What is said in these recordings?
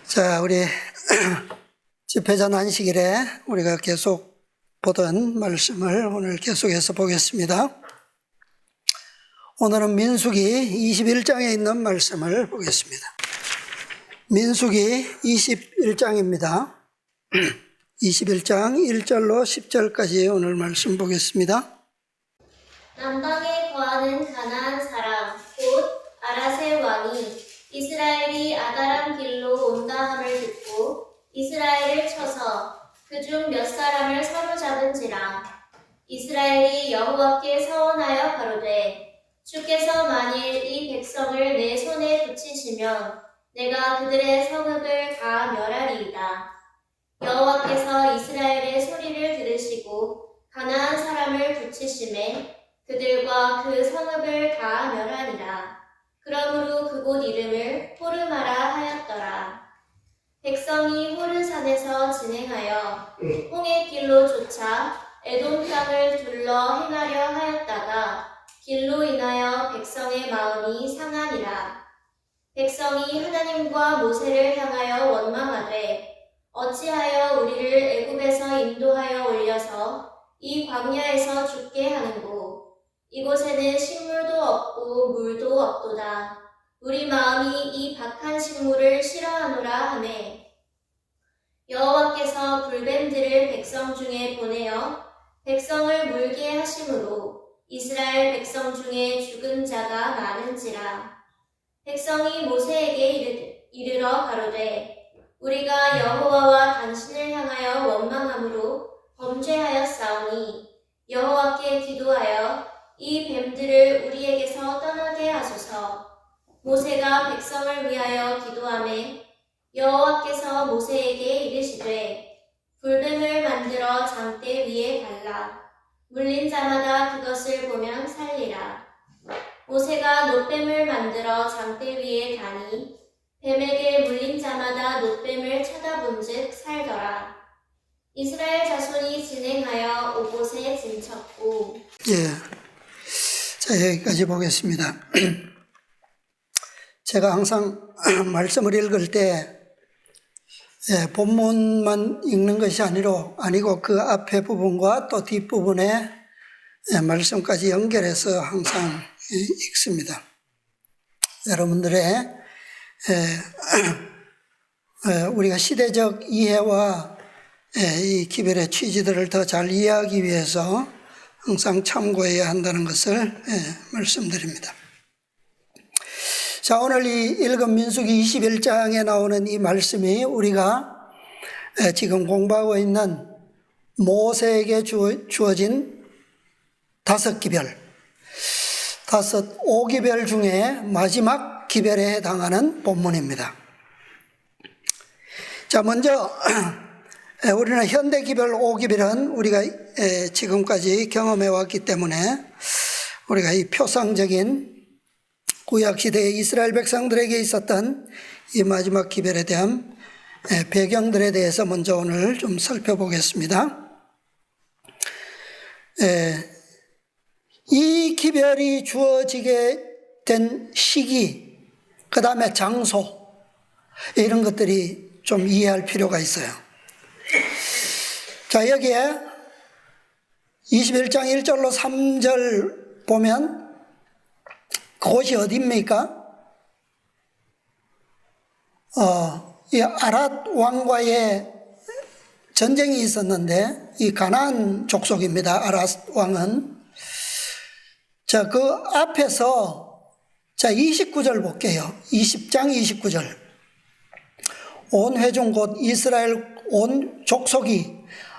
자, 우리 집회자 안식일에 우리가 계속 보던 말씀을 오늘 계속해서 보겠습니다. 오늘은 민수기 21장에 있는 말씀을 보겠습니다. 민수기 21장입니다. 21장 1절로 10절까지 오늘 말씀 보겠습니다. 남방에 거하는 가나안 사람 곧 아라셀 왕이 이스라엘이 아다람 길로 온다 함을 듣고 이스라엘을 쳐서 그중 몇 사람을 사로잡은지라. 이스라엘이 여호와께 서원하여 가로되 주께서 만일 이 백성을 내 손에 붙이시면 내가 그들의 성읍을 다 멸하리이다. 여호와께서 이스라엘의 소리를 들으시고 가나안 사람을 붙이심에 그들과 그 성읍을 다 멸하니라. 그러므로 그곳 이름을 호르마라 하였더라. 백성이 호르산에서 진행하여 홍해 길로 쫓아 에돔 땅을 둘러 행하려 하였다가 길로 인하여 백성의 마음이 상하니라. 백성이 하나님과 모세를 향하여 원망하되 어찌하여 우리를 애굽에서 인도하여 올려서 이 광야에서 죽게 하는고. 이곳에는 식물도 없고 물도 없도다. 우리 마음이 이 박한 식물을 싫어하노라 하매 여호와께서 불뱀들을 백성 중에 보내어 백성을 물게 하심으로 이스라엘 백성 중에 죽은 자가 많은지라. 백성이 모세에게 이르러 가로되 우리가 여호와와 당신을 향하여 원망함으로 범죄하였사오니 여호와께 기도하여 이 뱀들을 우리에게서 떠나게 하소서. 모세가 백성을 위하여 기도하매 여호와께서 모세에게 이르시되 불뱀을 만들어 장대 위에 달라. 물린 자마다 그것을 보면 살리라. 모세가 놋뱀을 만들어 장대 위에 다니 뱀에게 물린 자마다 놋뱀을 쳐다본즉 살더라. 이스라엘 자손이 진행하여 오봇에 진쳤고. 자, 여기까지 보겠습니다. 제가 항상 말씀을 읽을 때 본문만 읽는 것이 아니고 그 앞에 부분과 또 뒷부분에 말씀까지 연결해서 항상 읽습니다. 여러분들의 우리가 시대적 이해와 이 기별의 취지들을 더 잘 이해하기 위해서 항상 참고해야 한다는 것을 말씀드립니다. 자, 오늘 이 읽은 민수기 21장에 나오는 이 말씀이 우리가 지금 공부하고 있는 모세에게 주어진 5기별, 5기별 중에 마지막 기별에 해당하는 본문입니다. 자, 먼저 우리는 현대 기별 5기별은 우리가 지금까지 경험해 왔기 때문에 우리가 이 표상적인 구약시대의 이스라엘 백성들에게 있었던 이 마지막 기별에 대한 배경들에 대해서 먼저 오늘 좀 살펴보겠습니다. 이 기별이 주어지게 된 시기, 그 다음에 장소, 이런 것들이 좀 이해할 필요가 있어요. 자, 여기에 21장 1절로 3절 보면 그곳이 어디입니까? 이 아랏 왕과의 전쟁이 있었는데 이 가나안 족속입니다. 아랏 왕은. 자, 그 앞에서 자 29절 볼게요. 20장 29절. 온 회중 곧 이스라엘 온 족속이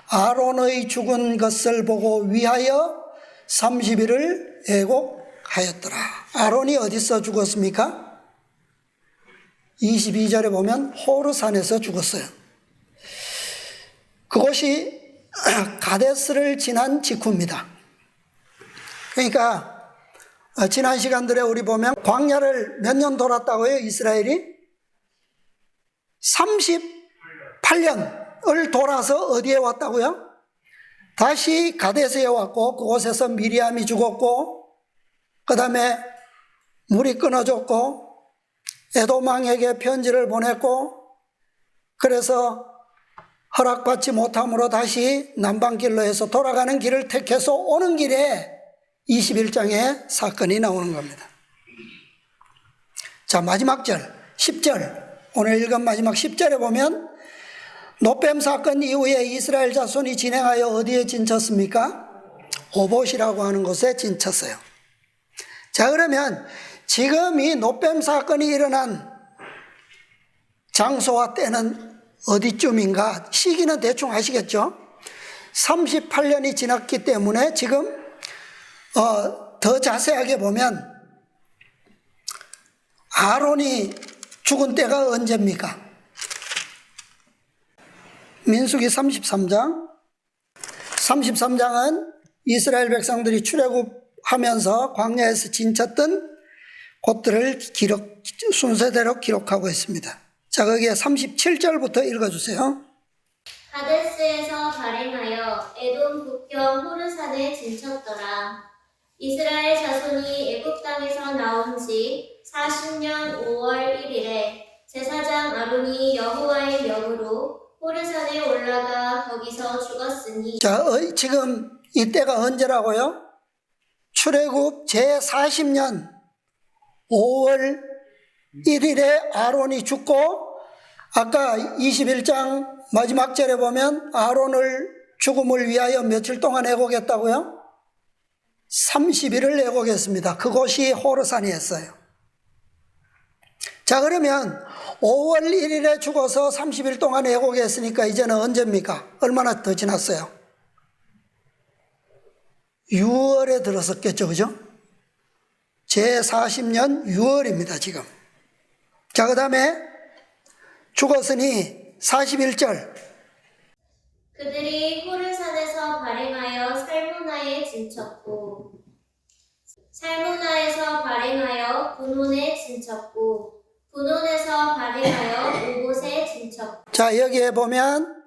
아론의 죽은 것을 보고 위하여 30일을 애곡하였더라. 아론이 어디서 죽었습니까? 22절에 보면 호르산에서 죽었어요. 그곳이 가데스를 지난 직후입니다. 그러니까 지난 시간들에 우리 보면 광야를 몇 년 돌았다고요? 이스라엘이 38년을 돌아서 어디에 왔다고요? 다시 가데스에 왔고 그곳에서 미리암이 죽었고 그 다음에 물이 끊어졌고 에돔 왕에게 편지를 보냈고 그래서 허락받지 못함으로 다시 남방길로 해서 돌아가는 길을 택해서 오는 길에 21장에 사건이 나오는 겁니다. 자, 마지막 절 10절, 오늘 읽은 마지막 10절에 보면 노뱀 사건 이후에 이스라엘 자손이 진행하여 어디에 진쳤습니까? 오봇이라고 하는 곳에 진쳤어요. 자, 그러면 지금 이 노뱀 사건이 일어난 장소와 때는 어디쯤인가? 시기는 대충 아시겠죠? 38년이 지났기 때문에 지금 더 자세하게 보면 아론이 죽은 때가 언제입니까? 민수기 33장은 이스라엘 백성들이 출애굽하면서 광야에서 진쳤던 곳들을 순서대로 기록하고 있습니다. 자, 거기에 37절부터 읽어주세요. 가데스에서 발행하여 에돔 북경 호르산에 진쳤더라. 이스라엘 자손이 애굽 땅에서 나온 지 40년 5월 1일에 제사장 아론이 여호와의 명으로 호르산에 올라가 거기서 죽었으니. 자, 지금 이때가 언제라고요? 출애굽 제40년 5월 1일에 아론이 죽고, 아까 21장 마지막 절에 보면 아론을 죽음을 위하여 며칠 동안 애곡했다고요? 30일을 애곡했습니다. 그곳이 호르산이었어요. 자, 그러면 5월 1일에 죽어서 30일 동안 애곡했으니까 이제는 언제입니까? 얼마나 더 지났어요? 6월에 들었었겠죠, 그죠? 제40년 6월입니다, 지금. 자, 그 다음에 죽었으니 41절. 그들이 호르산에서 발행하여 살모나에 진쳤고, 살모나에서 발행하여 분혼에 진쳤고, 분혼에서 발행하여 오봇에 진쳤고. 자, 여기에 보면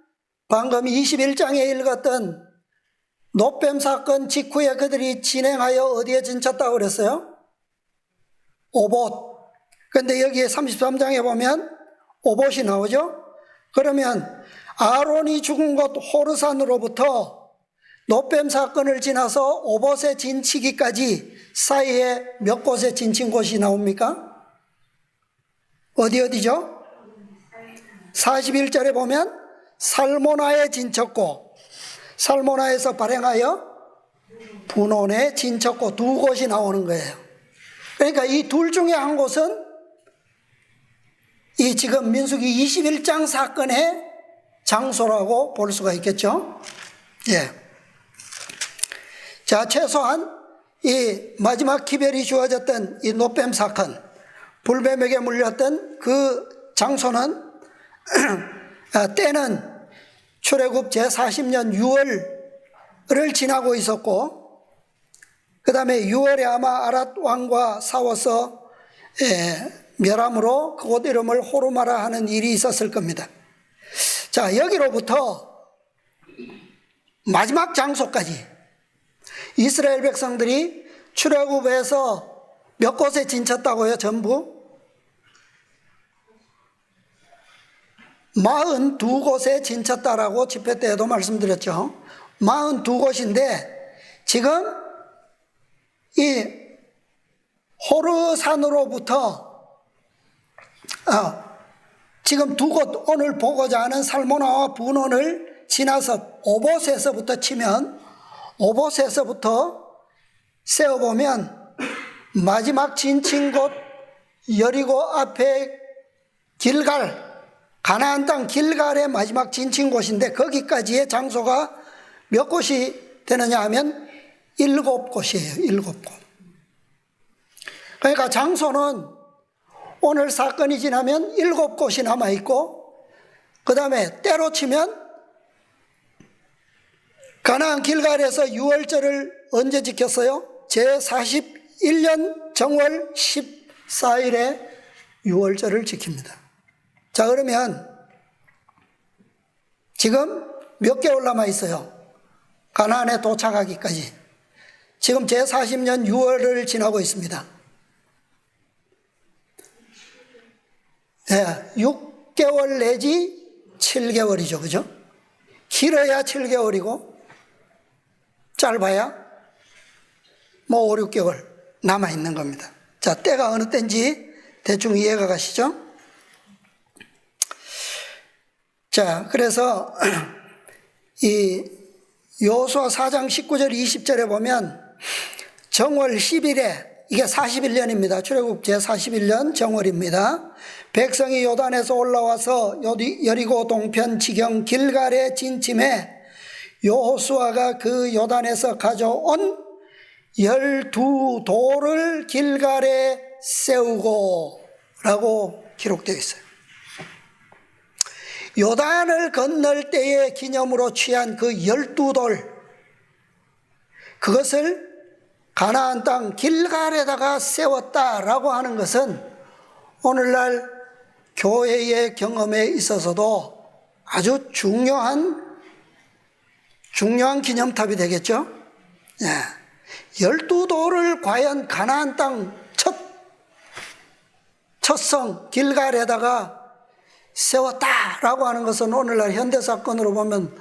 방금 21장에 읽었던 노뱀 사건 직후에 그들이 진행하여 어디에 진쳤다고 그랬어요? 오봇. 그런데 여기에 33장에 보면 오봇이 나오죠? 그러면 아론이 죽은 곳 호르산으로부터 노뱀 사건을 지나서 오봇에 진치기까지 사이에 몇 곳에 진친 곳이 나옵니까? 어디죠? 41절에 보면 살모나에 진쳤고, 살모나에서 발행하여 분혼에 진쳤고, 두 곳이 나오는 거예요. 그러니까 이 둘 중에 한 곳은 이 지금 민수기 21장 사건의 장소라고 볼 수가 있겠죠. 예. 자, 최소한 이 마지막 기별이 주어졌던 이 노뱀 사건, 불뱀에게 물렸던 그 장소는 때는 출애굽 제40년 6월을 지나고 있었고, 그 다음에 6월에 아마 아랏 왕과 싸워서 멸함으로 그곳 이름을 호르마라 하는 일이 있었을 겁니다. 자, 여기로부터 마지막 장소까지 이스라엘 백성들이 출애굽에서 몇 곳에 진쳤다고요? 전부 42곳에 진쳤다라고 집회 때에도 말씀드렸죠. 42곳인데 지금 이 호르산으로부터 지금 두 곳, 오늘 보고자 하는 살모나와 분혼을 지나서 오봇에서부터 치면, 오봇에서부터 세어보면 마지막 진친 곳 여리고 앞에 길갈, 가나안 땅 길갈의 마지막 진친 곳인데 거기까지의 장소가 몇 곳이 되느냐 하면 7곳이에요. 7곳. 그러니까 장소는 오늘 사건이 지나면 7곳이 남아있고, 그 다음에 때로 치면 가나안 길갈에서 6월절을 언제 지켰어요? 제41년 정월 14일에 6월절을 지킵니다. 자, 그러면 지금 몇 개월 남아 있어요? 가나안에 도착하기까지. 지금 제40년 6월을 지나고 있습니다. 6개월 내지 7개월이죠. 그죠? 길어야 7개월이고 짧아야 뭐 5, 6개월 남아있는 겁니다. 자, 때가 어느 때인지 대충 이해가 가시죠? 자, 그래서 이 여호수아 4장 19절 20절에 보면 정월 10일에 이게 41년입니다. 출애굽 제41년 정월입니다. 백성이 요단에서 올라와서 여리고 동편 지경 길갈에 진침해 여호수아가 그 요단에서 가져온 12돌을 길갈에 세우고 라고 기록되어 있어요. 요단을 건널 때의 기념으로 취한 그 12돌, 그것을 가나안 땅 길갈에다가 세웠다라고 하는 것은 오늘날 교회의 경험에 있어서도 아주 중요한 기념탑이 되겠죠. 예. 12돌을 과연 가나안 땅 첫성 길갈에다가 세웠다라고 하는 것은 오늘날 현대사건으로 보면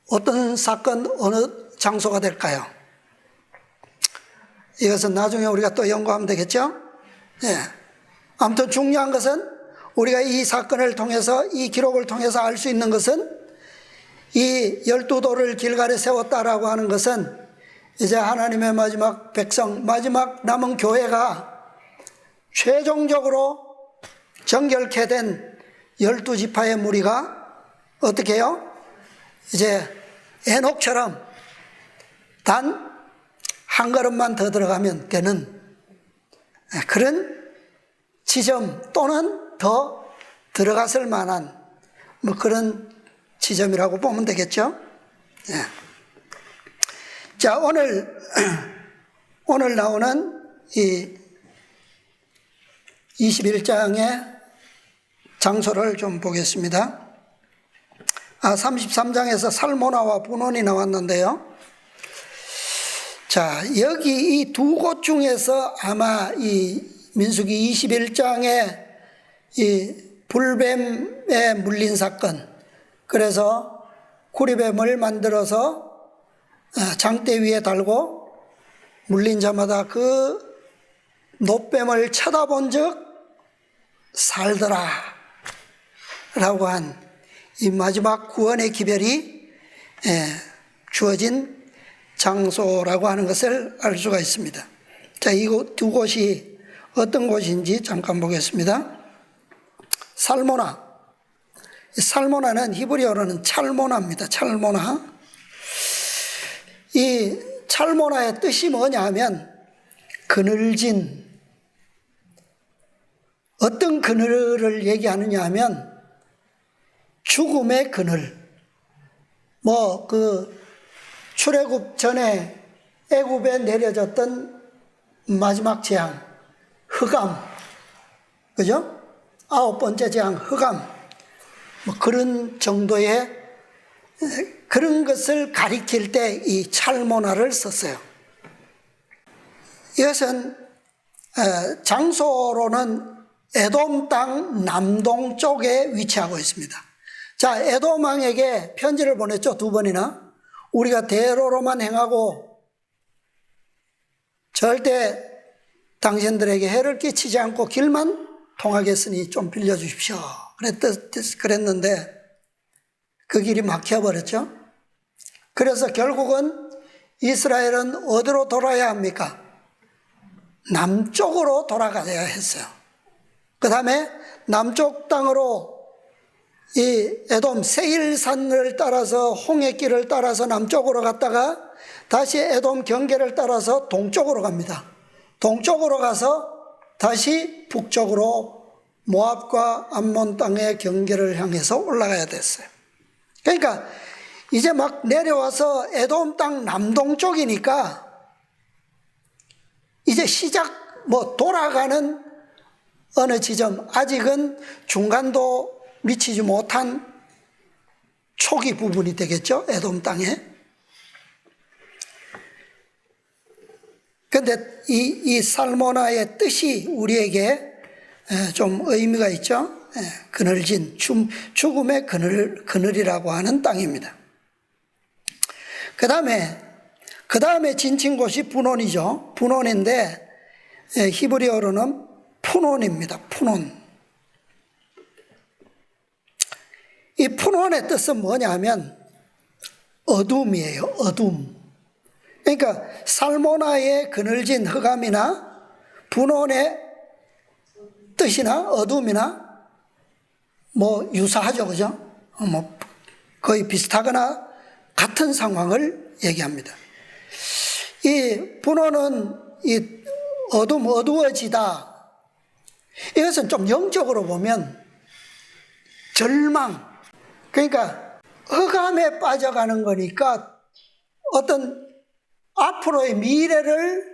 어떤 사건, 어느 장소가 될까요? 이것은 나중에 우리가 또 연구하면 되겠죠? 예. 아무튼 중요한 것은 우리가 이 사건을 통해서, 이 기록을 통해서 알 수 있는 것은 이 12돌을 길갈에 세웠다라고 하는 것은 이제 하나님의 마지막 백성, 마지막 남은 교회가 최종적으로 정결케 된 12지파의 무리가 어떻게 해요? 이제 에녹처럼 단 한 걸음만 더 들어가면 되는 그런 지점 또는 더 들어갔을 만한 뭐 그런 지점이라고 보면 되겠죠. 예. 자, 오늘 나오는 이 21장의 장소를 좀 보겠습니다. 33장에서 살모나와 분원이 나왔는데요. 자, 여기 이 두 곳 중에서 아마 이 민수기 21장의 이 불뱀에 물린 사건, 그래서 구리뱀을 만들어서 장대 위에 달고 물린 자마다 그 노뱀을 쳐다본 적 살더라 라고 한 이 마지막 구원의 기별이 주어진 장소라고 하는 것을 알 수가 있습니다. 자, 이 두 곳이 어떤 곳인지 잠깐 보겠습니다. 살모나. 살모나는 히브리어로는 찰모나입니다. 찰모나. 이 찰모나의 뜻이 뭐냐 하면 그늘진, 어떤 그늘을 얘기하느냐 하면 죽음의 그늘. 뭐 그 출애굽 전에 애굽에 내려졌던 마지막 재앙, 흑암, 그죠? 9번째 재앙, 흑암, 뭐 그런 정도의 그런 것을 가리킬 때 이 찰모나를 썼어요. 이것은 장소로는 에돔 땅 남동쪽에 위치하고 있습니다. 자, 에돔 왕에게 편지를 보냈죠. 2번이나. 우리가 대로로만 행하고 절대 당신들에게 해를 끼치지 않고 길만 통하겠으니 좀 빌려주십시오. 그랬는데 그 길이 막혀버렸죠. 그래서 결국은 이스라엘은 어디로 돌아야 합니까? 남쪽으로 돌아가야 했어요. 그 다음에 남쪽 땅으로 이 에돔 세일산을 따라서 홍해길을 따라서 남쪽으로 갔다가 다시 에돔 경계를 따라서 동쪽으로 갑니다. 동쪽으로 가서 다시 북쪽으로 모압과 암몬 땅의 경계를 향해서 올라가야 됐어요. 그러니까 이제 막 내려와서 에돔 땅 남동쪽이니까 이제 돌아가는 어느 지점, 아직은 중간도 미치지 못한 초기 부분이 되겠죠, 에돔 땅에. 그런데 이 살모나의 뜻이 우리에게 좀 의미가 있죠. 그늘진 죽음의 그늘이라고 하는 땅입니다. 그 다음에 진친 곳이 분원이죠. 분원인데 히브리어로는 푸논입니다. 푸논. 이 푸논의 뜻은 뭐냐면 어둠이에요. 어둠. 그러니까 살모나의 그늘진 흑암이나 분원의 뜻이나 어둠이나 뭐 유사하죠. 그죠? 뭐 거의 비슷하거나 같은 상황을 얘기합니다. 이 분원은 이 어두워지다. 이것은 좀 영적으로 보면 절망. 그러니까 흑암에 빠져가는 거니까 어떤 앞으로의 미래를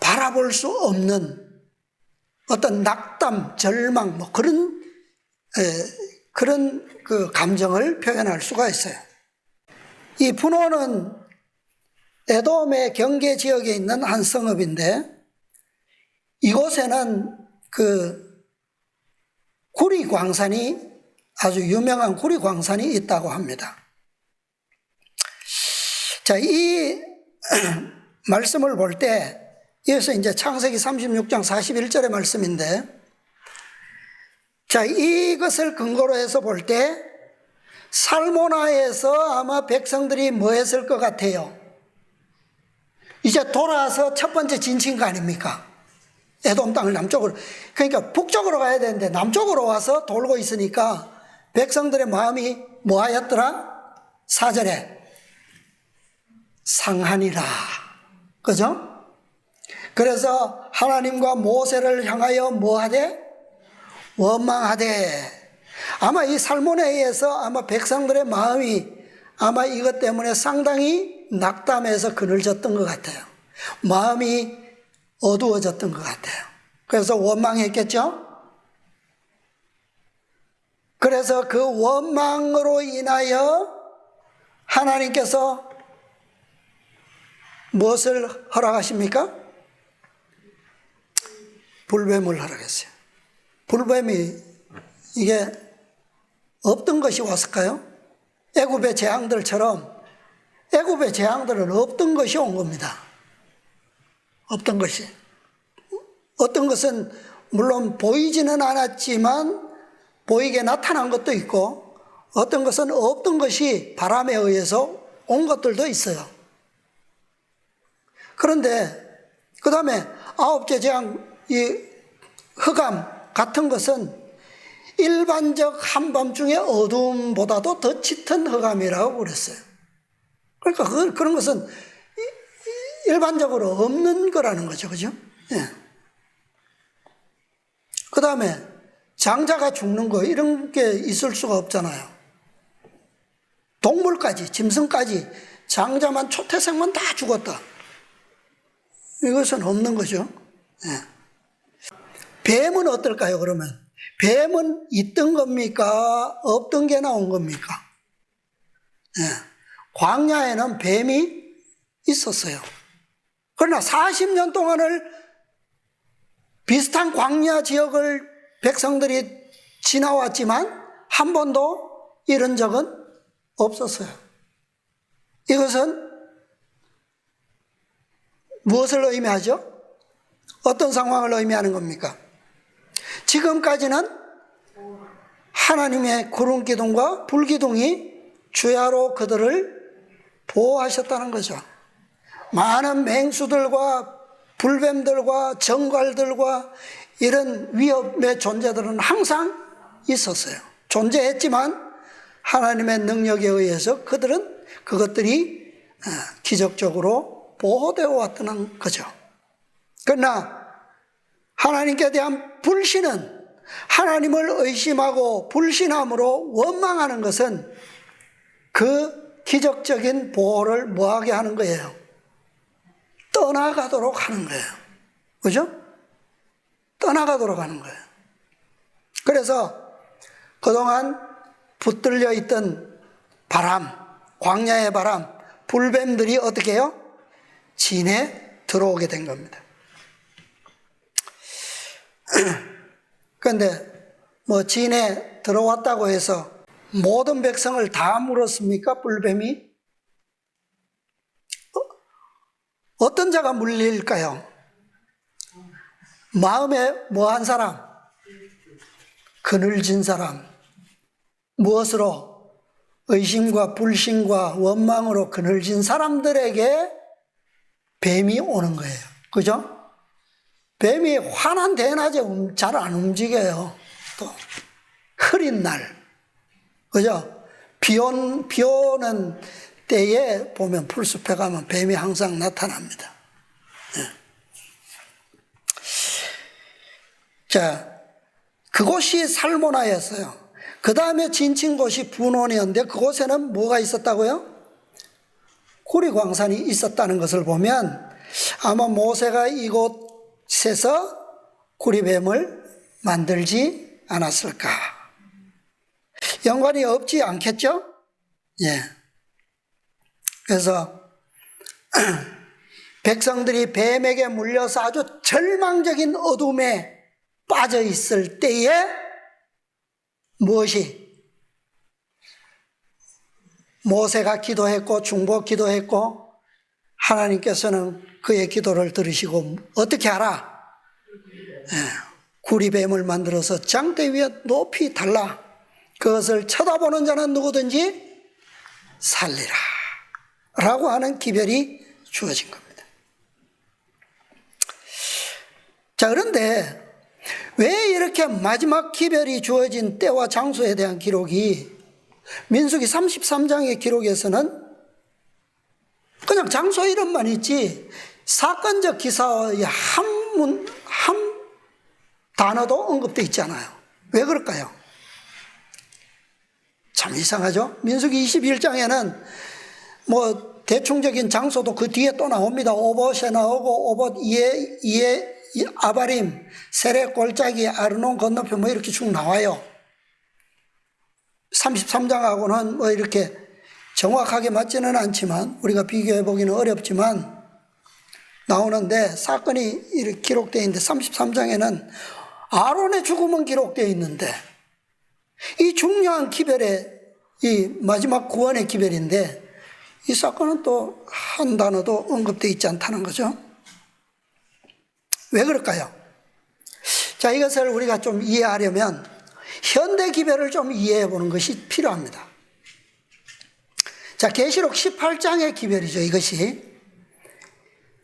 바라볼 수 없는 어떤 낙담, 절망, 뭐 그런 그 감정을 표현할 수가 있어요. 이 분원은 에돔의 경계 지역에 있는 한 성읍인데 이곳에는 그 구리 광산이 아주 유명한 구리 광산이 있다고 합니다. 자, 이 말씀을 볼 때 이어서 이제 창세기 36장 41절의 말씀인데 자, 이것을 근거로 해서 볼 때 살모나에서 아마 백성들이 뭐 했을 것 같아요? 이제 돌아와서 첫 번째 진친 거 아닙니까? 에돔 땅을 남쪽으로. 그러니까 북쪽으로 가야 되는데 남쪽으로 와서 돌고 있으니까 백성들의 마음이 뭐 하였더라? 4절에 상하니라. 그죠? 그래서 하나님과 모세를 향하여 뭐 하되? 원망하되. 아마 이 살모네에서 아마 백성들의 마음이 아마 이것 때문에 상당히 낙담해서 그늘졌던 것 같아요. 마음이 어두워졌던 것 같아요. 그래서 원망했겠죠? 그래서 그 원망으로 인하여 하나님께서 무엇을 허락하십니까? 불뱀을 허락했어요. 불뱀이 이게 없던 것이 왔을까요? 애굽의 재앙들처럼 애굽의 재앙들은 없던 것이 온 겁니다. 없던 것이. 어떤 것은 물론 보이지는 않았지만 보이게 나타난 것도 있고 어떤 것은 없던 것이 바람에 의해서 온 것들도 있어요. 그런데 그 다음에 아홉째 재앙, 이 흑암 같은 것은 일반적 한밤중의 어둠보다도 더 짙은 흑암이라고 그랬어요. 그러니까 그런 것은 일반적으로 없는 거라는 거죠. 그죠? 예. 그 다음에 장자가 죽는 거 이런 게 있을 수가 없잖아요. 동물까지, 짐승까지 장자만 초태생만 다 죽었다. 이것은 없는 거죠. 예. 뱀은 어떨까요, 그러면? 뱀은 있던 겁니까? 없던 게 나온 겁니까? 예. 광야에는 뱀이 있었어요. 그러나 40년 동안을 비슷한 광야 지역을 백성들이 지나왔지만 한 번도 이런 적은 없었어요. 이것은 무엇을 의미하죠? 어떤 상황을 의미하는 겁니까? 지금까지는 하나님의 구름 기둥과 불 기둥이 주야로 그들을 보호하셨다는 거죠. 많은 맹수들과 불뱀들과 정갈들과 이런 위협의 존재들은 항상 있었어요. 존재했지만 하나님의 능력에 의해서 그것들이 기적적으로 보호되어 왔다는 거죠. 그러나 하나님께 대한 불신은 하나님을 의심하고 불신함으로 원망하는 것은 그 기적적인 보호를 뭐하게 하는 거예요? 떠나가도록 하는 거예요. 그죠? 떠나가도록 하는 거예요. 그래서 그동안 붙들려 있던 바람, 광야의 바람, 불뱀들이 어떻게 해요? 진에 들어오게 된 겁니다. 그런데 뭐 진에 들어왔다고 해서 모든 백성을 다 물었습니까? 뿔뱀이? 어떤 자가 물릴까요? 마음에 뭐한 사람? 그늘진 사람. 무엇으로? 의심과 불신과 원망으로 그늘진 사람들에게 뱀이 오는 거예요. 그죠? 뱀이 환한 대낮에 잘 안 움직여요. 또 흐린 날, 그죠? 비 오는 때에 보면 풀숲에 가면 뱀이 항상 나타납니다. 네. 자, 그곳이 살모나였어요. 그 다음에 진친 곳이 분원이었는데 그곳에는 뭐가 있었다고요? 구리광산이 있었다는 것을 보면 아마 모세가 이곳에서 구리뱀을 만들지 않았을까. 연관이 없지 않겠죠? 예. 그래서 백성들이 뱀에게 물려서 아주 절망적인 어둠에 빠져 있을 때에 무엇이? 모세가 기도했고 중보 기도했고 하나님께서는 그의 기도를 들으시고 어떻게 하라? 구리뱀을 만들어서 장대 위에 높이 달라. 그것을 쳐다보는 자는 누구든지 살리라 라고 하는 기별이 주어진 겁니다. 자, 그런데 왜 이렇게 마지막 기별이 주어진 때와 장소에 대한 기록이 민수기 33장의 기록에서는 그냥 장소 이름만 있지 사건적 기사의 한 단어도 언급되어 있지 않아요. 왜 그럴까요? 참 이상하죠? 민수기 21장에는 뭐 대충적인 장소도 그 뒤에 또 나옵니다. 오봇에 나오고 오봇 이에 아바림, 세레 골짜기, 아르논 건너편 뭐 이렇게 쭉 나와요. 33장하고는 뭐 이렇게 정확하게 맞지는 않지만 우리가 비교해 보기는 어렵지만 나오는데 사건이 이렇게 기록되어 있는데 33장에는 아론의 죽음은 기록되어 있는데 이 중요한 기별의 이 마지막 구원의 기별인데 이 사건은 또 한 단어도 언급되어 있지 않다는 거죠. 왜 그럴까요? 자, 이것을 우리가 좀 이해하려면 현대 기별을 좀 이해해 보는 것이 필요합니다. 자, 계시록 18장의 기별이죠, 이것이.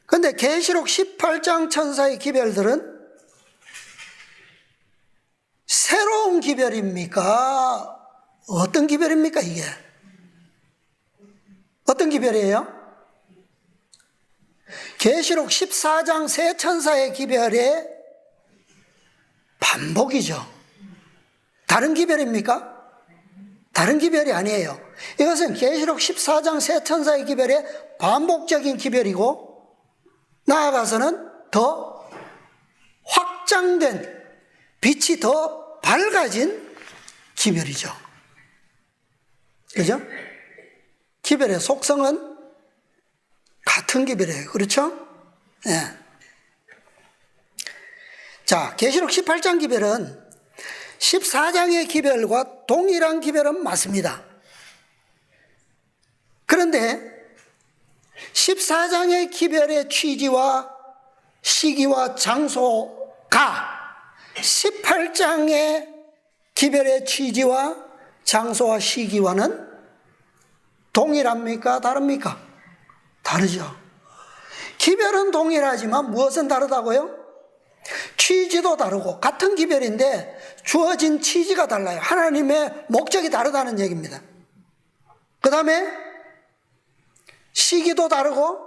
그런데 계시록 18장 천사의 기별들은 새로운 기별입니까? 어떤 기별입니까, 이게? 어떤 기별이에요? 계시록 14장 세 천사의 기별의 반복이죠. 다른 기별입니까? 다른 기별이 아니에요. 이것은 계시록 14장 세 천사의 기별의 반복적인 기별이고 나아가서는 더 확장된 빛이 더 밝아진 기별이죠. 그죠? 기별의 속성은 같은 기별이에요. 그렇죠? 예. 자, 계시록 18장 기별은 14장의 기별과 동일한 기별은 맞습니다. 그런데 14장의 기별의 취지와 시기와 장소가 18장의 기별의 취지와 장소와 시기와는 동일합니까? 다릅니까? 다르죠. 기별은 동일하지만 무엇은 다르다고요? 취지도 다르고 같은 기별인데 주어진 취지가 달라요. 하나님의 목적이 다르다는 얘기입니다. 그 다음에 시기도 다르고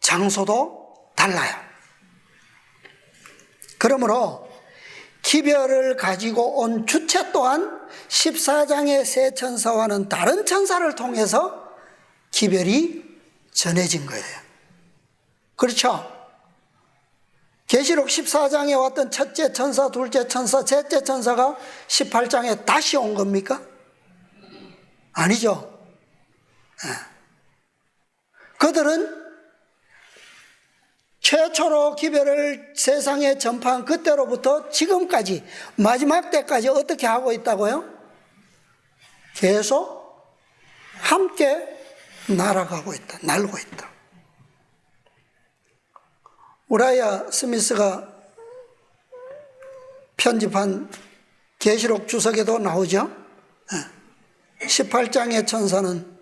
장소도 달라요. 그러므로 기별을 가지고 온 주체 또한 14장의 세 천사와는 다른 천사를 통해서 기별이 전해진 거예요. 그렇죠? 계시록 14장에 왔던 첫째 천사, 둘째 천사, 셋째 천사가 18장에 다시 온 겁니까? 아니죠. 그들은 최초로 기별을 세상에 전파한 그때로부터 지금까지 마지막 때까지 어떻게 하고 있다고요? 계속 함께 날아가고 있다. 날고 있다. 우라이아 스미스가 편집한 계시록 주석에도 나오죠. 18장의 천사는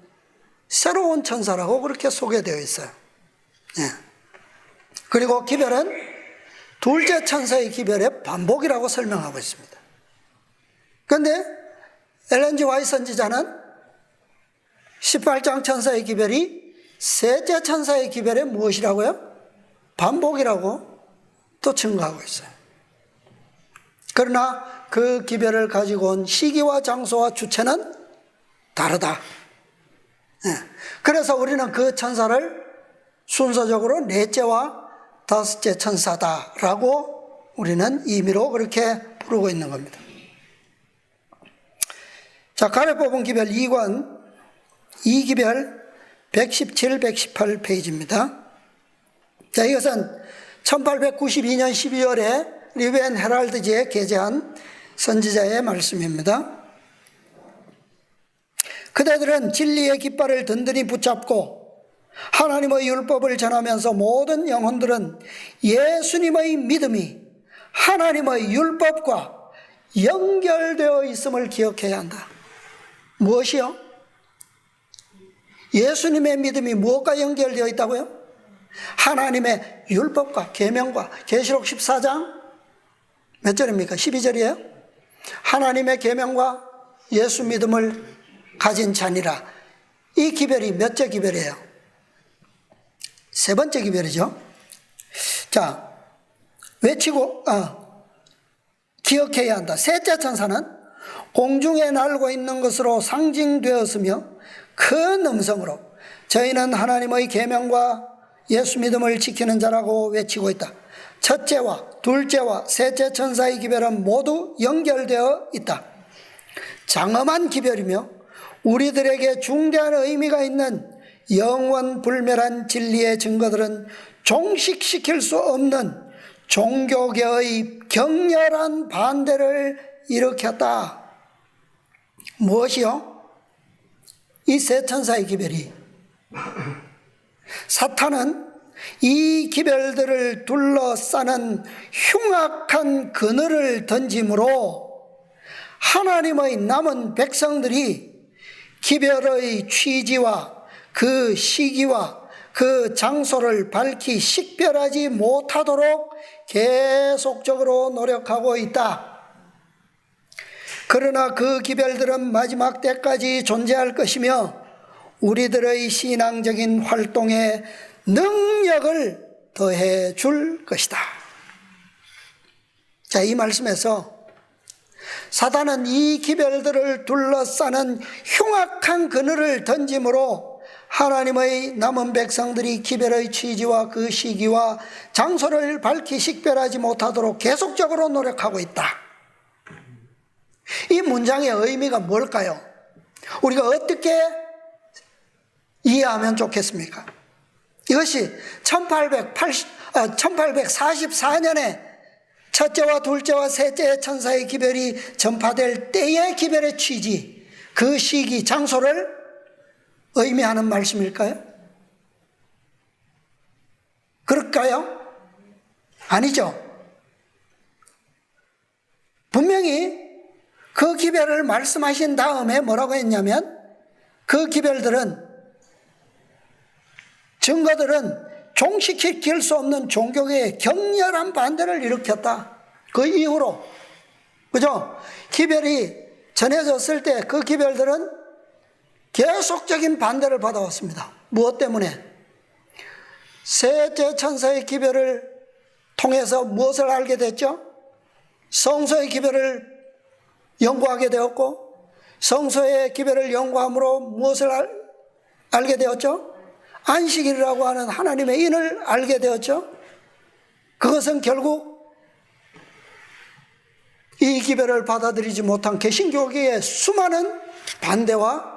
새로운 천사라고 그렇게 소개되어 있어요. 그리고 기별은 둘째 천사의 기별의 반복이라고 설명하고 있습니다. 그런데 엘렌 G 화이트 선지자는 18장 천사의 기별이 셋째 천사의 기별의 무엇이라고요? 반복이라고 또 증거하고 있어요. 그러나 그 기별을 가지고 온 시기와 장소와 주체는 다르다. 그래서 우리는 그 천사를 순서적으로 넷째와 다섯째 천사다라고 우리는 임의로 그렇게 부르고 있는 겁니다. 자, 가래 뽑은 기별 2권 2기별 117, 118페이지입니다. 자, 이것은 1892년 12월에 리벤 헤랄드지에 게재한 선지자의 말씀입니다. 그대들은 진리의 깃발을 든든히 붙잡고 하나님의 율법을 전하면서 모든 영혼들은 예수님의 믿음이 하나님의 율법과 연결되어 있음을 기억해야 한다. 무엇이요? 예수님의 믿음이 무엇과 연결되어 있다고요? 하나님의 율법과 계명과. 계시록 14장 몇 절입니까? 12절이에요? 하나님의 계명과 예수 믿음을 가진 자니라. 이 기별이 몇째 기별이에요? 세 번째 기별이죠. 자, 외치고 기억해야 한다. 셋째 천사는 공중에 날고 있는 것으로 상징되었으며 큰 음성으로 저희는 하나님의 계명과 예수 믿음을 지키는 자라고 외치고 있다. 첫째와 둘째와 셋째 천사의 기별은 모두 연결되어 있다. 장엄한 기별이며 우리들에게 중대한 의미가 있는 영원 불멸한 진리의 증거들은 종식시킬 수 없는 종교계의 격렬한 반대를 일으켰다. 무엇이요? 이 세 천사의 기별이. 사탄은 이 기별들을 둘러싸는 흉악한 그늘을 던짐으로 하나님의 남은 백성들이 기별의 취지와 그 시기와 그 장소를 밝히 식별하지 못하도록 계속적으로 노력하고 있다. 그러나 그 기별들은 마지막 때까지 존재할 것이며 우리들의 신앙적인 활동에 능력을 더해 줄 것이다. 자, 이 말씀에서 사단은 이 기별들을 둘러싸는 흉악한 그늘을 던짐으로 하나님의 남은 백성들이 기별의 취지와 그 시기와 장소를 밝히 식별하지 못하도록 계속적으로 노력하고 있다. 이 문장의 의미가 뭘까요? 우리가 어떻게 이해하면 좋겠습니까? 이것이 1844년에 첫째와 둘째와 셋째 천사의 기별이 전파될 때의 기별의 취지, 그 시기, 장소를 의미하는 말씀일까요? 그럴까요? 아니죠. 분명히 그 기별을 말씀하신 다음에 뭐라고 했냐면 그 기별들은, 증거들은 종식시킬 수 없는 종교계의 격렬한 반대를 일으켰다. 그 이후로, 그죠? 기별이 전해졌을 때 그 기별들은 계속적인 반대를 받아왔습니다. 무엇 때문에? 셋째 천사의 기별을 통해서 무엇을 알게 됐죠? 성소의 기별을 연구하게 되었고, 성소의 기별을 연구함으로 무엇을 알게 되었죠? 안식일이라고 하는 하나님의 인을 알게 되었죠. 그것은 결국 이 기별을 받아들이지 못한 개신교계의 수많은 반대와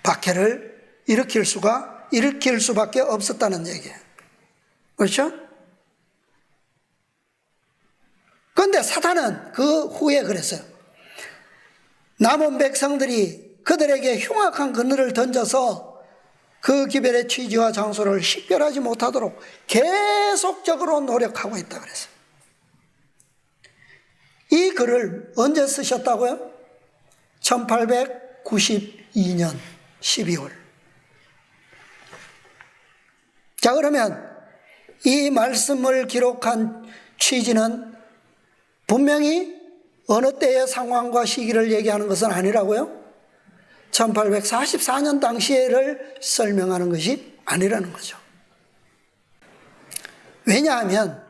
박해를 일으킬 수밖에 없었다는 얘기예요. 그렇죠? 그런데 사탄은 그 후에 그랬어요. 남은 백성들이 그들에게 흉악한 그늘을 던져서 그 기별의 취지와 장소를 식별하지 못하도록 계속적으로 노력하고 있다 그랬어요. 이 글을 언제 쓰셨다고요? 1892년 12월. 자, 그러면 이 말씀을 기록한 취지는 분명히 어느 때의 상황과 시기를 얘기하는 것은 아니라고요? 1844년 당시를 설명하는 것이 아니라는 거죠. 왜냐하면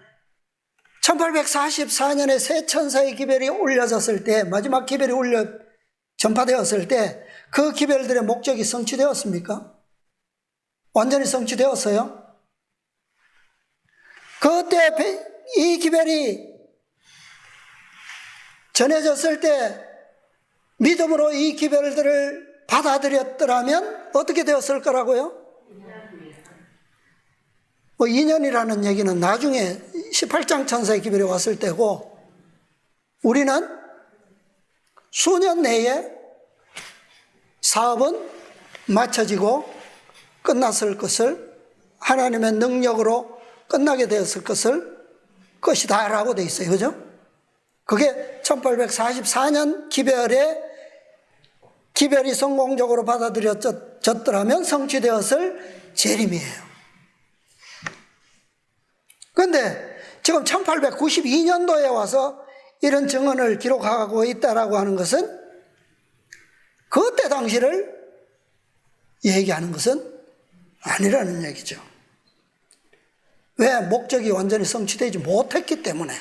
1844년에 새 천사의 기별이 올려졌을 때, 마지막 기별이 전파되었을 때 그 기별들의 목적이 성취되었습니까? 완전히 성취되었어요? 그때 이 기별이 전해졌을 때 믿음으로 이 기별들을 받아들였더라면 어떻게 되었을 거라고요? 2년이라는 얘기는 나중에 18장 천사의 기별이 왔을 때고, 우리는 수년 내에 사업은 마쳐지고 끝났을 것을, 하나님의 능력으로 끝나게 되었을 것이다 라고 되어 있어요. 그죠? 그게 1844년 기별이 성공적으로 받아들여졌더라면 성취되었을 재림이에요. 그런데 지금 1892년도에 와서 이런 증언을 기록하고 있다라고 하는 것은 그때 당시를 얘기하는 것은 아니라는 얘기죠. 왜? 목적이 완전히 성취되지 못했기 때문에.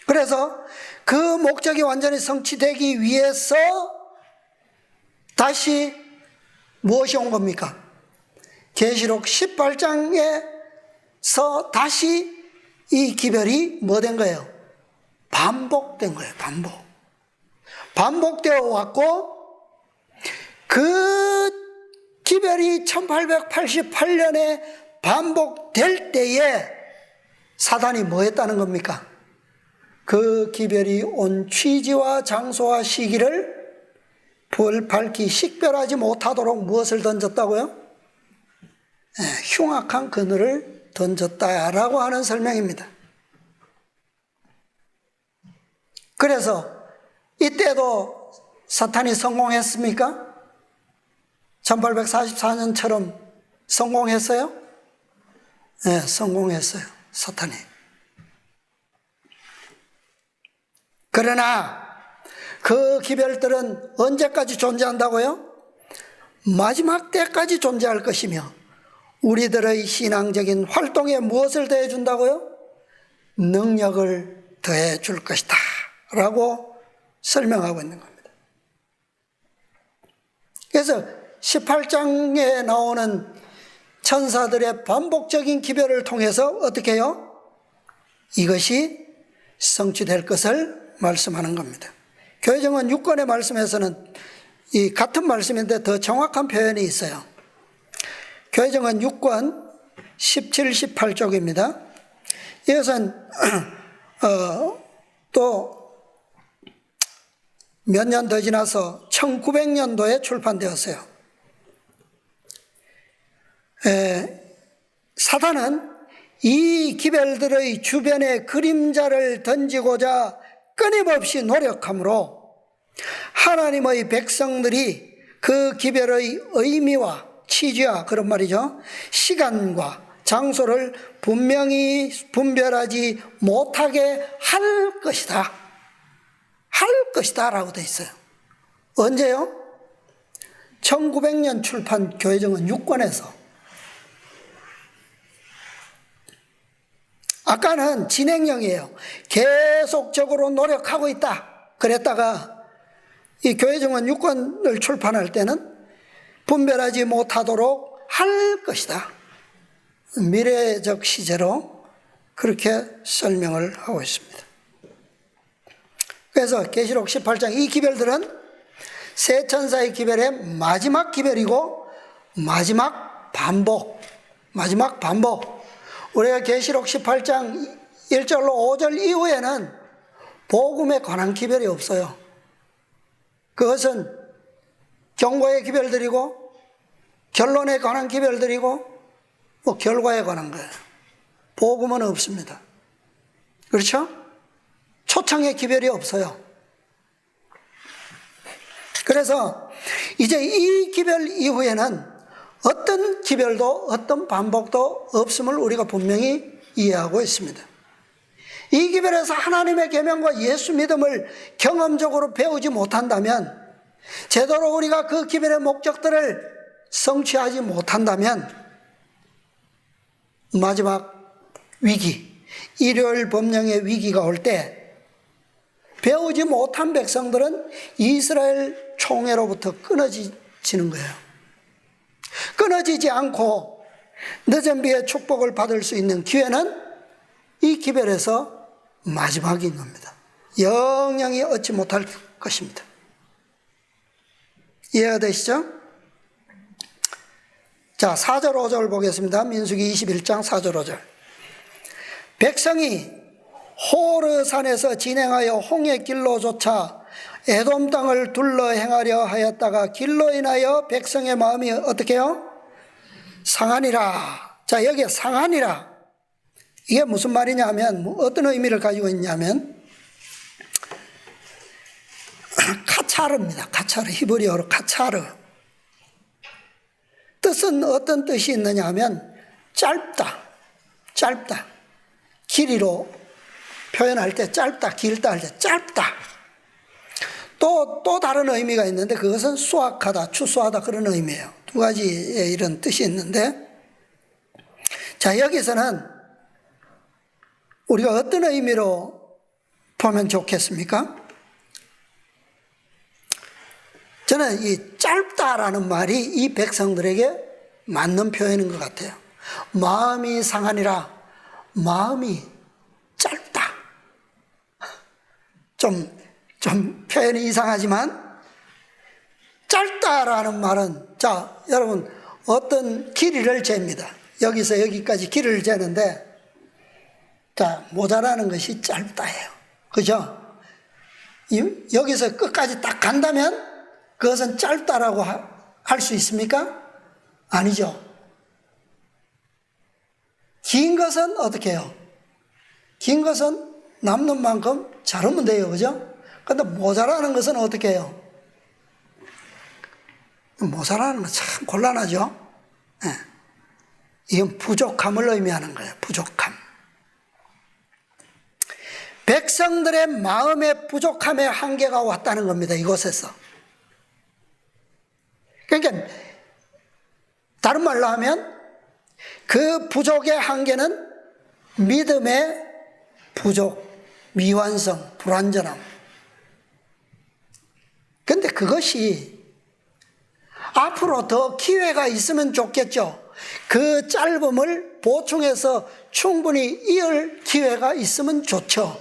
그래서 그 목적이 완전히 성취되기 위해서 다시 무엇이 온 겁니까? 계시록 18장에서 다시 이 기별이 뭐 된 거예요? 반복된 거예요. 반복되어 왔고, 그 기별이 1888년에 반복될 때에 사단이 뭐 했다는 겁니까? 그 기별이 온 취지와 장소와 시기를 밝히 식별하지 못하도록 무엇을 던졌다고요? 흉악한 그늘을 던졌다라고 하는 설명입니다. 그래서 이때도 사탄이 성공했습니까? 1844년처럼 성공했어요? 네, 성공했어요. 사탄이. 그러나 그 기별들은 언제까지 존재한다고요? 마지막 때까지 존재할 것이며, 우리들의 신앙적인 활동에 무엇을 더해준다고요? 능력을 더해줄 것이다 라고 설명하고 있는 겁니다. 그래서 18장에 나오는 천사들의 반복적인 기별을 통해서 어떻게 해요? 이것이 성취될 것을 말씀하는 겁니다. 교회정원 6권의 말씀에서는 이 같은 말씀인데 더 정확한 표현이 있어요. 교회정원 6권 17, 18쪽입니다. 이것은 또 몇 년 더 지나서 1900년도에 출판되었어요. 사단은 이 기별들의 주변에 그림자를 던지고자 끊임없이 노력하므로 하나님의 백성들이 그 기별의 의미와 취지와, 그런 말이죠, 시간과 장소를 분명히 분별하지 못하게 할 것이다 라고 되어 있어요. 언제요? 1900년 출판 교회정원 6권에서. 아까는 진행형이에요. 계속적으로 노력하고 있다 그랬다가, 이 교회정원 6권을 출판할 때는 분별하지 못하도록 할 것이다, 미래적 시제로 그렇게 설명을 하고 있습니다. 그래서 계시록 18장 이 기별들은 새 천사의 기별의 마지막 기별이고 마지막 반복, 마지막 반복. 우리가 계시록 18장 1절로 5절 이후에는 복음에 관한 기별이 없어요. 그것은 경고의 기별들이고 결론에 관한 기별들이고 결과에 관한 거예요. 복음은 없습니다. 그렇죠? 초창의 기별이 없어요. 그래서 이제 이 기별 이후에는 어떤 기별도 어떤 반복도 없음을 우리가 분명히 이해하고 있습니다. 이 기별에서 하나님의 계명과 예수 믿음을 경험적으로 배우지 못한다면, 제대로 우리가 그 기별의 목적들을 성취하지 못한다면 마지막 위기, 일요일 법령의 위기가 올 때 배우지 못한 백성들은 이스라엘 총회로부터 끊어지는 거예요. 끊어지지 않고 늦은 비의 축복을 받을 수 있는 기회는 이 기별에서 마지막인 겁니다. 영영이 얻지 못할 것입니다. 이해가 되시죠? 자, 4절 5절 보겠습니다. 민수기 21장 4절 5절. 백성이 호르산에서 진행하여 홍해 길로 쫓아 에돔 땅을 둘러 행하려 하였다가 길로 인하여 백성의 마음이 어떻게 해요? 상하니라. 자, 여기에 상하니라. 이게 무슨 말이냐 하면, 어떤 의미를 가지고 있냐면, 카차르입니다. 카차르, 히브리어로 카차르. 뜻은 어떤 뜻이 있느냐 하면 짧다, 짧다. 길이로 표현할 때 짧다, 길다 할 때 짧다. 또 다른 의미가 있는데 그것은 수확하다, 추수하다 그런 의미예요. 두 가지의 이런 뜻이 있는데, 자, 여기서는 우리가 어떤 의미로 보면 좋겠습니까? 저는 이 짧다라는 말이 이 백성들에게 맞는 표현인 것 같아요. 마음이 상하니라. 마음이 짧다. 좀 표현이 이상하지만, 짧다라는 말은, 자, 여러분, 어떤 길이를 잽니다. 여기서 여기까지 길이를 재는데, 자, 모자라는 것이 짧다예요. 그죠? 여기서 끝까지 딱 간다면 그것은 짧다라고 할 수 있습니까? 아니죠. 긴 것은 어떻게 해요? 긴 것은 남는 만큼 자르면 돼요. 그죠? 근데 모자라는 것은 어떻게 해요? 모자라는 건 참 곤란하죠? 네. 이건 부족함을 의미하는 거예요. 부족함. 백성들의 마음의 부족함의 한계가 왔다는 겁니다. 이곳에서. 그러니까 다른 말로 하면 그 부족의 한계는 믿음의 부족, 미완성, 불완전함. 그런데 그것이 앞으로 더 기회가 있으면 좋겠죠. 그 짧음을 보충해서 충분히 이을 기회가 있으면 좋죠.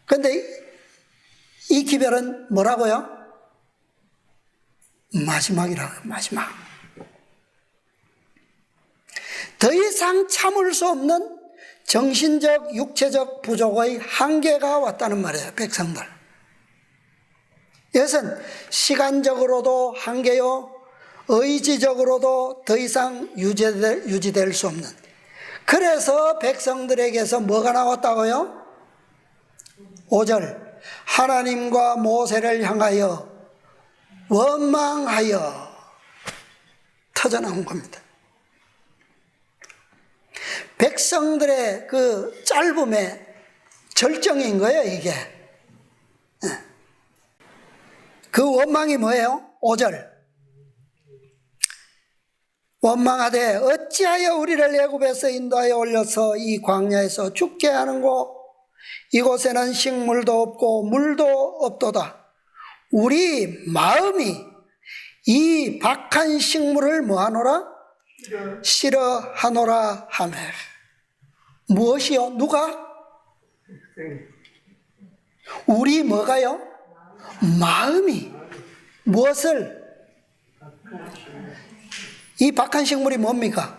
그런데 이 기별은 뭐라고요? 마지막이라고요. 마지막. 더 이상 참을 수 없는 정신적, 육체적 부족의 한계가 왔다는 말이에요. 백성들. 이것은 시간적으로도 한계요, 의지적으로도 더 이상 유지될 수 없는. 그래서 백성들에게서 뭐가 나왔다고요? 5절. 하나님과 모세를 향하여 원망하여 터져나온 겁니다. 백성들의 그 짧음의 절정인 거예요, 이게. 그 원망이 뭐예요? 5절. 원망하되 어찌하여 우리를 애굽에서 인도하여 올려서 이 광야에서 죽게 하는고, 이곳에는 식물도 없고 물도 없도다. 우리 마음이 이 박한 식물을 뭐하노라? 싫어하노라 하매. 무엇이요? 누가? 우리 뭐가요? 마음이. 무엇을? 이 박한 식물이 뭡니까?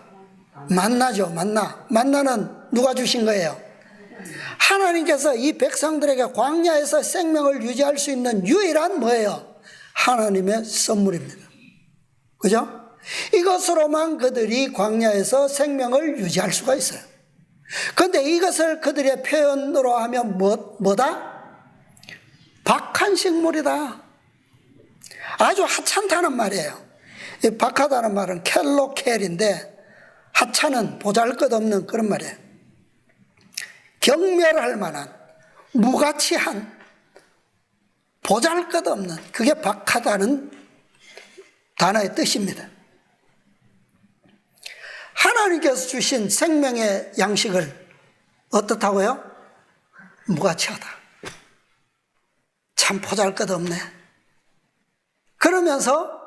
만나죠, 만나. 만나는 누가 주신 거예요? 하나님께서 이 백성들에게 광야에서 생명을 유지할 수 있는 유일한 뭐예요? 하나님의 선물입니다. 그죠? 이것으로만 그들이 광야에서 생명을 유지할 수가 있어요. 그런데 이것을 그들의 표현으로 하면 뭐다? 박한식물이다. 아주 하찮다는 말이에요. 이 박하다는 말은 켈로켈인데 하찮은 보잘것없는 그런 말이에요. 경멸할 만한 무가치한 보잘것없는, 그게 박하다는 단어의 뜻입니다. 하나님께서 주신 생명의 양식을 어떻다고요? 무가치하다. 참 보잘것없네. 그러면서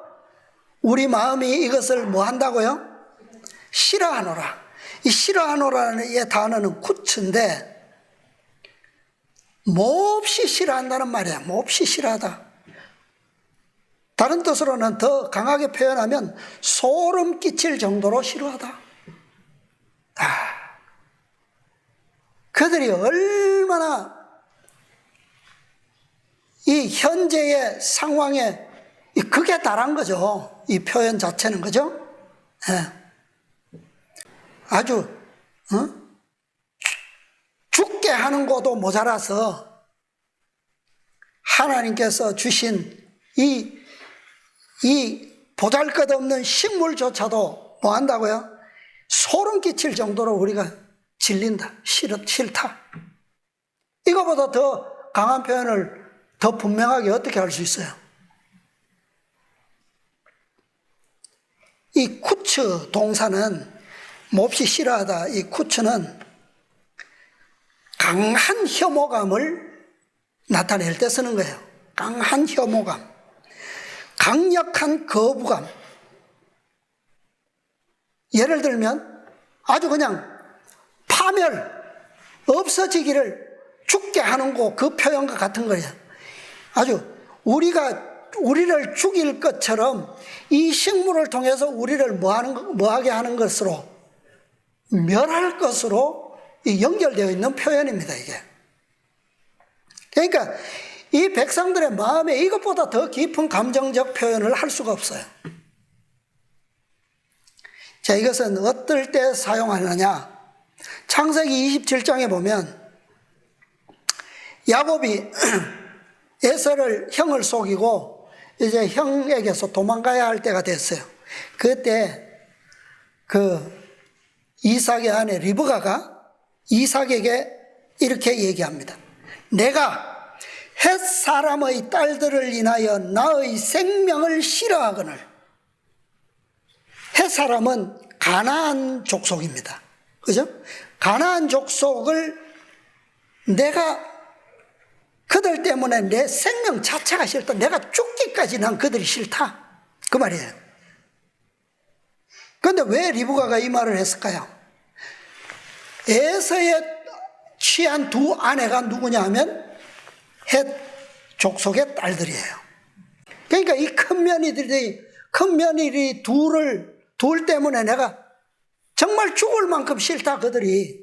우리 마음이 이것을 뭐 한다고요? 싫어하노라. 이 싫어하노라의 단어는 쿠츠인데 몹시 싫어한다는 말이야. 몹시 싫어하다. 다른 뜻으로는 더 강하게 표현하면 소름 끼칠 정도로 싫어하다. 그들이 얼마나 이 현재의 상황에 극에 달한 거죠. 이 표현 자체는, 그죠? 예. 아주 죽게 하는 것도 모자라서 하나님께서 주신 이 보잘것없는 식물조차도 뭐 한다고요? 소름 끼칠 정도로 우리가 질린다, 싫다. 이거보다 더 강한 표현을 더 분명하게 어떻게 할 수 있어요? 이 쿠츠 동사는 몹시 싫어하다. 이 쿠츠는 강한 혐오감을 나타낼 때 쓰는 거예요. 강한 혐오감, 강력한 거부감. 예를 들면 아주 그냥 파멸, 없어지기를 죽게 하는 그 표현과 같은 거예요. 아주 우리를 죽일 것처럼 이 식물을 통해서 우리를 뭐하게 하는 것으로, 멸할 것으로 연결되어 있는 표현입니다, 이게. 그러니까 이 백성들의 마음에 이것보다 더 깊은 감정적 표현을 할 수가 없어요. 자, 이것은 어떨 때 사용하느냐? 창세기 27장에 보면 야곱이 에서를 형을 속이고 이제 형에게서 도망가야 할 때가 됐어요. 그때 이삭의 아내 리브가가 이삭에게 이렇게 얘기합니다. 내가 헷 사람의 딸들을 인하여 나의 생명을 싫어하거늘. 헷 사람은 가나안 족속입니다. 그죠? 가나안 족속을 내가 그들 때문에 내 생명 자체가 싫다. 내가 죽기까지 난 그들이 싫다. 그 말이에요. 그런데 왜 리브가가 이 말을 했을까요? 에서의 취한 두 아내가 누구냐 하면 헷 족속의 딸들이에요. 그러니까 이 큰 며느리 둘 때문에 내가 정말 죽을 만큼 싫다, 그들이.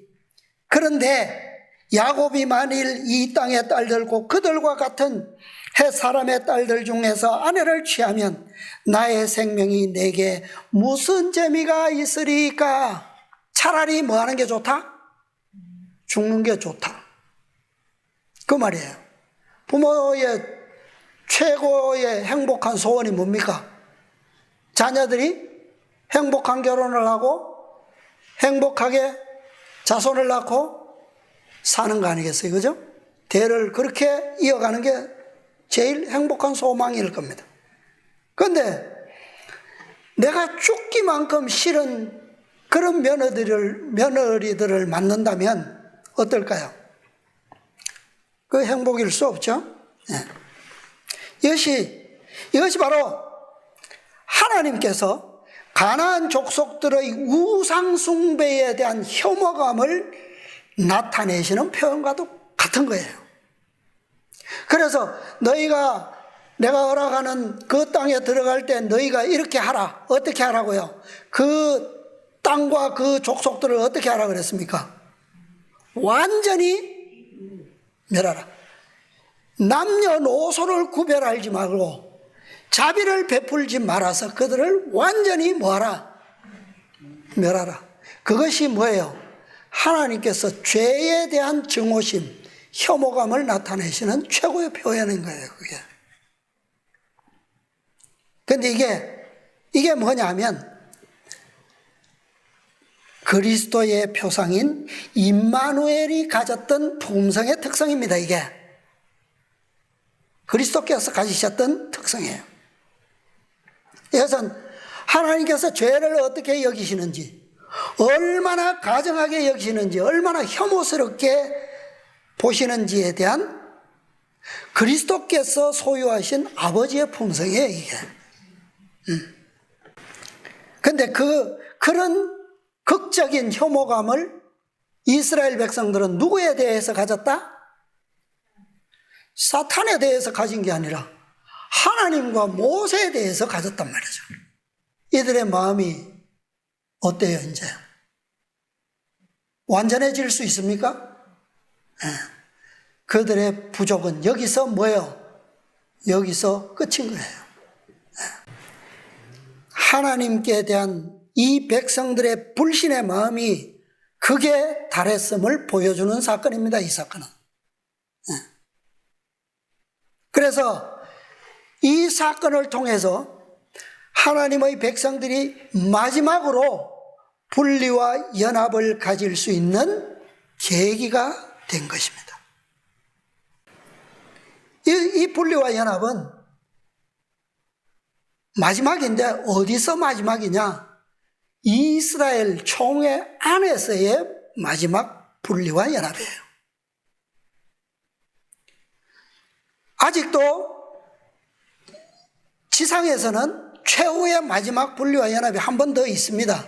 그런데 야곱이 만일 이 땅의 딸들고 그들과 같은 헷 사람의 딸들 중에서 아내를 취하면 나의 생명이 내게 무슨 재미가 있으리까? 차라리 뭐 하는 게 좋다? 죽는 게 좋다. 그 말이에요. 부모의 최고의 행복한 소원이 뭡니까? 자녀들이 행복한 결혼을 하고 행복하게 자손을 낳고 사는 거 아니겠어요? 그죠? 대를 그렇게 이어가는 게 제일 행복한 소망일 겁니다. 그런데 내가 죽기만큼 싫은 그런 며느리들을 만난다면 어떨까요? 그 행복일 수 없죠? 네. 이것이 바로 하나님께서 가나안 족속들의 우상 숭배에 대한 혐오감을 나타내시는 표현과도 같은 거예요. 그래서 내가 허락하는 그 땅에 들어갈 때 너희가 이렇게 하라. 어떻게 하라고요? 그 땅과 그 족속들을 어떻게 하라 그랬습니까? 완전히 멸하라. 남녀노소를 구별하지 말고 자비를 베풀지 말아서 그들을 완전히 뭐하라? 멸하라. 그것이 뭐예요? 하나님께서 죄에 대한 증오심, 혐오감을 나타내시는 최고의 표현인 거예요, 그게. 근데 이게 뭐냐면 그리스도의 표상인 임마누엘이 가졌던 품성의 특성입니다, 이게. 그리스도께서 가지셨던 특성이에요. 이것은 하나님께서 죄를 어떻게 여기시는지, 얼마나 가정하게 여기시는지, 얼마나 혐오스럽게 보시는지에 대한 그리스도께서 소유하신 아버지의 품성이에요, 이게. 근데 그런 극적인 혐오감을 이스라엘 백성들은 누구에 대해서 가졌다? 사탄에 대해서 가진 게 아니라 하나님과 모세에 대해서 가졌단 말이죠. 이들의 마음이 어때요, 이제? 완전해질 수 있습니까? 그들의 부족은 여기서 뭐예요? 여기서 끝인 거예요. 하나님께 대한 이 백성들의 불신의 마음이 극에 달했음을 보여주는 사건입니다, 이 사건은. 그래서 이 사건을 통해서 하나님의 백성들이 마지막으로 분리와 연합을 가질 수 있는 계기가 된 것입니다. 이 분리와 연합은 마지막인데 어디서 마지막이냐? 이스라엘 총회 안에서의 마지막 분리와 연합이에요. 아직도 지상에서는 최후의 마지막 분리와 연합이 한 번 더 있습니다.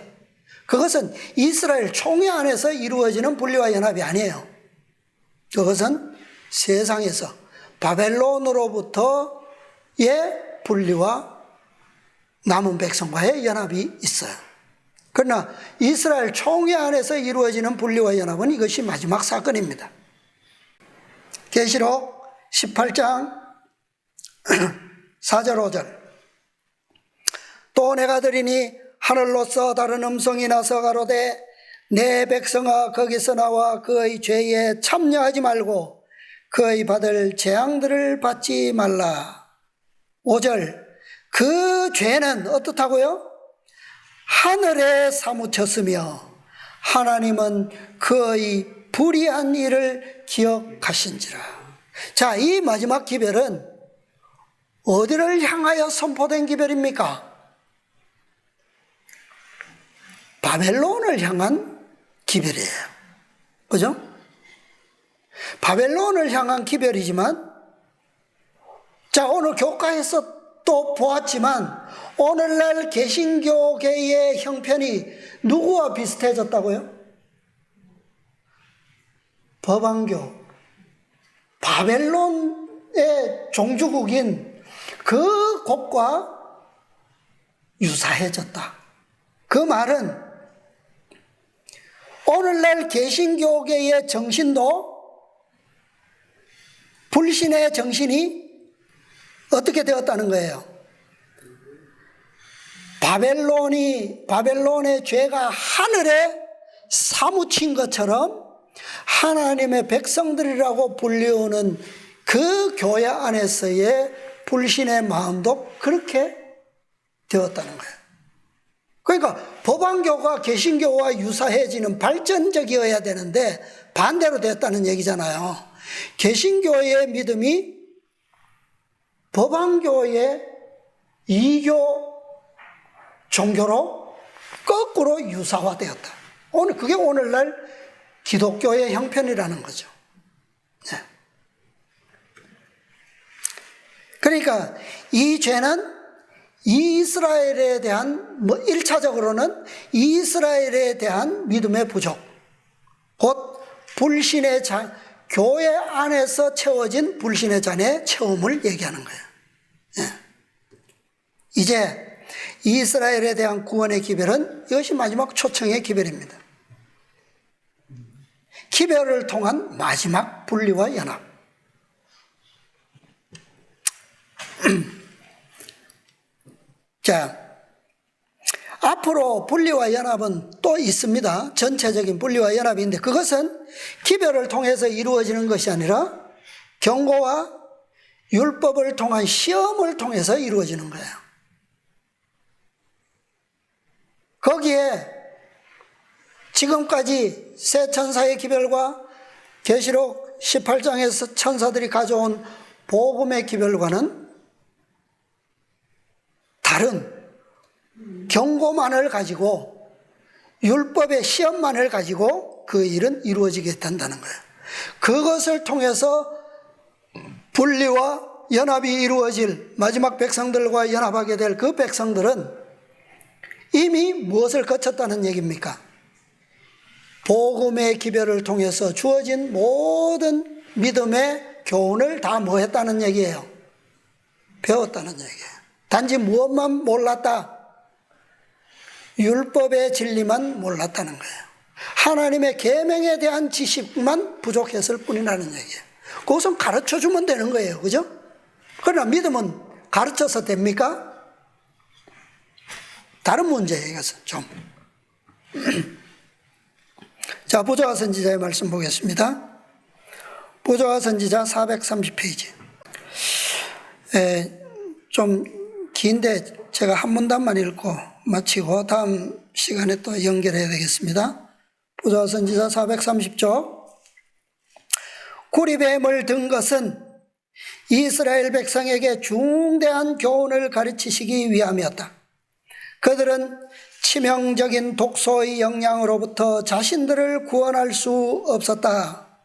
그것은 이스라엘 총회 안에서 이루어지는 분리와 연합이 아니에요. 그것은 세상에서 바벨론으로부터의 분리와 남은 백성과의 연합이 있어요. 그러나 이스라엘 총회 안에서 이루어지는 분리와 연합은 이것이 마지막 사건입니다. 계시록 18장 4절 5절. 또 내가 들으니 하늘로서 다른 음성이 나서 가로되 내 백성아 거기서 나와 그의 죄에 참여하지 말고 그의 받을 재앙들을 받지 말라. 5절. 그 죄는 어떻다고요? 하늘에 사무쳤으며 하나님은 그의 불의한 일을 기억하신지라. 자, 이 마지막 기별은 어디를 향하여 선포된 기별입니까? 바벨론을 향한 기별이에요. 그죠? 바벨론을 향한 기별이지만, 자, 오늘 교과에서 또 보았지만 오늘날 개신교계의 형편이 누구와 비슷해졌다고요? 법왕교, 바벨론의 종주국인 그 곳과 유사해졌다. 그 말은 오늘날 개신교계의 정신도 불신의 정신이 어떻게 되었다는 거예요? 바벨론의 죄가 하늘에 사무친 것처럼 하나님의 백성들이라고 불리우는 그 교회 안에서의 불신의 마음도 그렇게 되었다는 거예요. 그러니까 법왕교가 개신교와 유사해지는 발전적이어야 되는데 반대로 됐다는 얘기잖아요. 개신교의 믿음이 법왕교의 이교 종교로 거꾸로 유사화되었다. 그게 오늘날 기독교의 형편이라는 거죠. 네. 그러니까 이 죄는 이스라엘에 대한 1차적으로는 이스라엘에 대한 믿음의 부족, 곧 불신의 교회 안에서 채워진 불신의 잔의 체험을 얘기하는 거예요. 예. 이제 이스라엘에 대한 구원의 기별은 이것이 마지막 초청의 기별입니다. 기별을 통한 마지막 분리와 연합. 자, 앞으로 분리와 연합은 또 있습니다. 전체적인 분리와 연합인데 그것은 기별을 통해서 이루어지는 것이 아니라 경고와 율법을 통한 시험을 통해서 이루어지는 거예요. 거기에 지금까지 새 천사의 기별과 계시록 18장에서 천사들이 가져온 복음의 기별과는 다른 경고만을 가지고 율법의 시험만을 가지고 그 일은 이루어지게 된다는 거예요. 그것을 통해서 분리와 연합이 이루어질 마지막 백성들과 연합하게 될 그 백성들은 이미 무엇을 거쳤다는 얘기입니까? 복음의 기별을 통해서 주어진 모든 믿음의 교훈을 다 뭐 했다는 얘기예요? 배웠다는 얘기예요. 단지 무엇만 몰랐다? 율법의 진리만 몰랐다는 거예요. 하나님의 계명에 대한 지식만 부족했을 뿐이라는 얘기예요. 그것은 가르쳐주면 되는 거예요. 그죠? 그러나 믿음은 가르쳐서 됩니까? 다른 문제예요. 이것은 좀. 자, 보좌와 선지자의 말씀 보겠습니다. 보좌와 선지자 430페이지. 좀 긴데 제가 한 문단만 읽고 마치고 다음 시간에 또 연결해야 되겠습니다. 보좌와 선지자 430쪽. 구리뱀을 든 것은 이스라엘 백성에게 중대한 교훈을 가르치시기 위함이었다. 그들은 치명적인 독소의 영향으로부터 자신들을 구원할 수 없었다.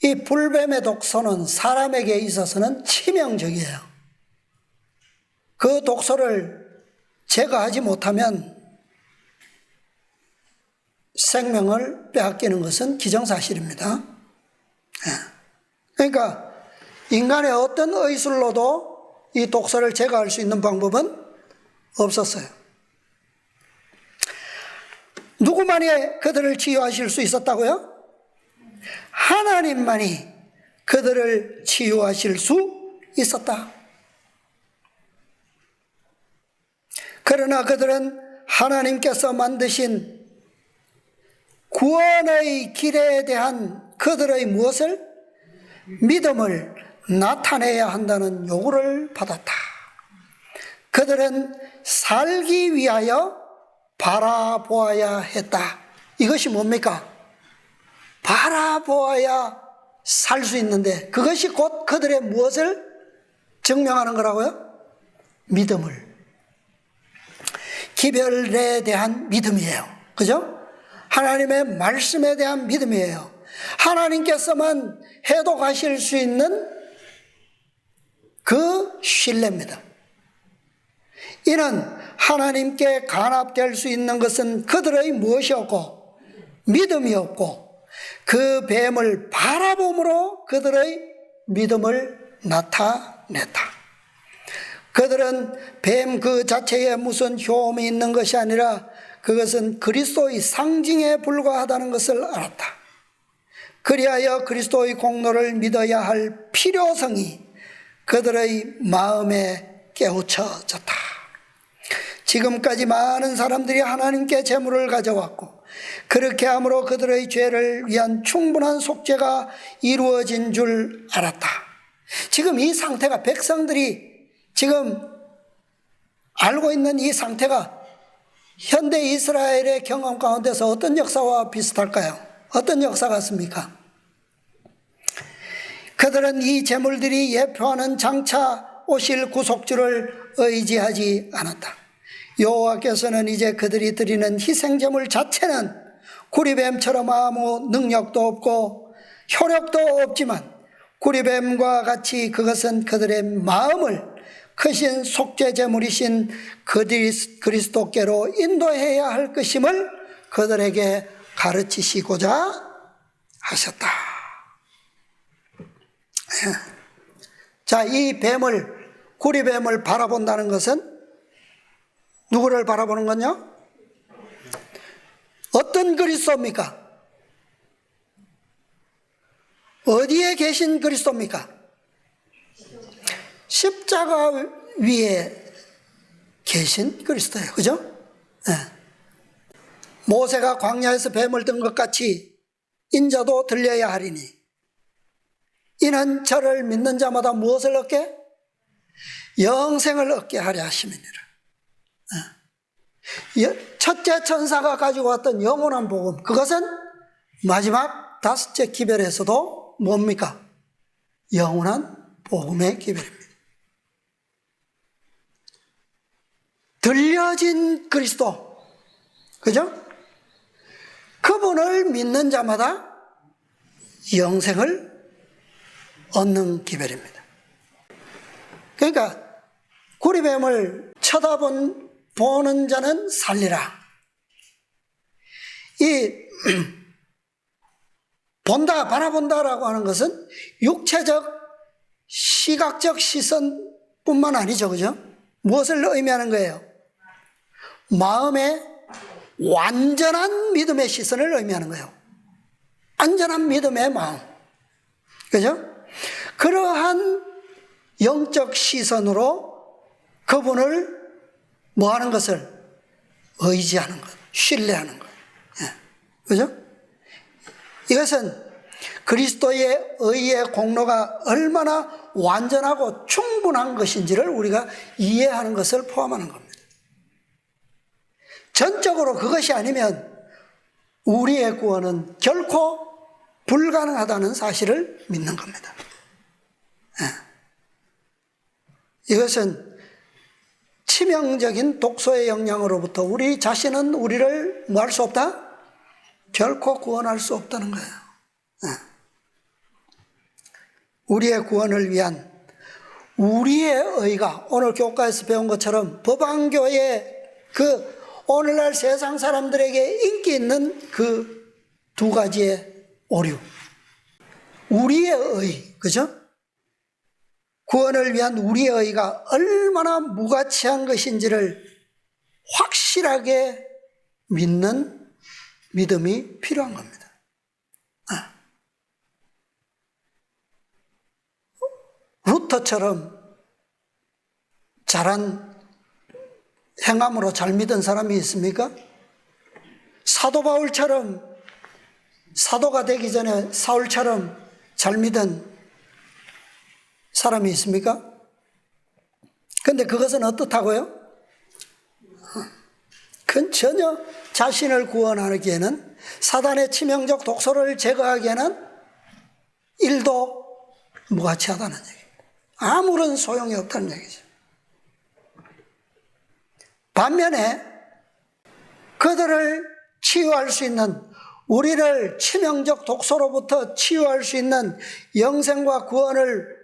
이 불뱀의 독소는 사람에게 있어서는 치명적이에요. 그 독소를 제거하지 못하면 생명을 빼앗기는 것은 기정사실입니다. 그러니까 인간의 어떤 의술로도 이 독소를 제거할 수 있는 방법은 없었어요. 누구만이 그들을 치유하실 수 있었다고요? 하나님만이 그들을 치유하실 수 있었다. 그러나 그들은 하나님께서 만드신 구원의 길에 대한 그들의 무엇을? 믿음을 나타내야 한다는 요구를 받았다. 그들은 살기 위하여 바라보아야 했다. 이것이 뭡니까? 바라보아야 살 수 있는데 그것이 곧 그들의 무엇을 증명하는 거라고요? 믿음을. 기별에 대한 믿음이에요. 그죠? 하나님의 말씀에 대한 믿음이에요. 하나님께서만 해독하실 수 있는 그 신뢰입니다. 이는 하나님께 간합될 수 있는 것은 그들의 무엇이었고 믿음이었고 그 뱀을 바라봄으로 그들의 믿음을 나타냈다. 그들은 뱀 그 자체에 무슨 효험이 있는 것이 아니라 그것은 그리스도의 상징에 불과하다는 것을 알았다. 그리하여 그리스도의 공로를 믿어야 할 필요성이 그들의 마음에 깨우쳐졌다. 지금까지 많은 사람들이 하나님께 제물을 가져왔고 그렇게 함으로 그들의 죄를 위한 충분한 속죄가 이루어진 줄 알았다. 지금 이 상태가 백성들이 지금 알고 있는 이 상태가 현대 이스라엘의 경험 가운데서 어떤 역사와 비슷할까요? 어떤 역사 같습니까? 그들은 이 제물들이 예표하는 장차 오실 구속주를 의지하지 않았다. 여호와께서는 이제 그들이 드리는 희생제물 자체는 구리뱀처럼 아무 능력도 없고 효력도 없지만 구리뱀과 같이 그것은 그들의 마음을 크신 속죄제물이신 그리스도께로 인도해야 할 것임을 그들에게 가르치시고자 하셨다. 자, 이 뱀을, 구리뱀을 바라본다는 것은 누구를 바라보는 건요? 어떤 그리스도입니까? 어디에 계신 그리스도입니까? 십자가 위에 계신 그리스도예요. 그죠? 네. 모세가 광야에서 뱀을 든 것 같이 인자도 들려야 하리니 이는 저를 믿는 자마다 무엇을 얻게? 영생을 얻게 하려 하심이니라. 첫째 천사가 가지고 왔던 영원한 복음, 그것은 마지막 다섯째 기별에서도 뭡니까? 영원한 복음의 기별입니다. 들려진 그리스도, 그죠? 그분을 믿는 자마다 영생을 얻는 기별입니다. 그러니까 구리뱀을 쳐다보는 자는 살리라. 이 본다, 바라본다라고 하는 것은 육체적, 시각적 시선뿐만 아니죠. 그죠? 무엇을 의미하는 거예요? 마음의 완전한 믿음의 시선을 의미하는 거예요. 완전한 믿음의 마음. 그죠? 그러한 영적 시선으로 그분을 뭐 하는 것을? 의지하는 것, 신뢰하는 것. 예. 그죠? 이것은 그리스도의 의의 공로가 얼마나 완전하고 충분한 것인지를 우리가 이해하는 것을 포함하는 겁니다. 전적으로 그것이 아니면 우리의 구원은 결코 불가능하다는 사실을 믿는 겁니다. 이것은 치명적인 독소의 영향으로부터 우리 자신은 우리를 뭐 할 수 없다? 결코 구원할 수 없다는 거예요. 우리의 구원을 위한 우리의 의가 오늘 교과에서 배운 것처럼 법안교의 그 오늘날 세상 사람들에게 인기 있는 그 두 가지의 오류. 우리의 의, 그죠? 구원을 위한 우리의 의가 얼마나 무가치한 것인지를 확실하게 믿는 믿음이 필요한 겁니다. 루터처럼 잘한 행함으로 잘 믿은 사람이 있습니까? 사도 바울처럼 사도가 되기 전에 사울처럼 잘 믿은 사람이 있습니까? 그런데 그것은 어떻다고요? 그건 전혀 자신을 구원하기에는, 사단의 치명적 독소를 제거하기에는 일도 무가치하다는 얘기입니다. 아무런 소용이 없다는 얘기죠. 반면에 그들을 치유할 수 있는, 우리를 치명적 독소로부터 치유할 수 있는, 영생과 구원을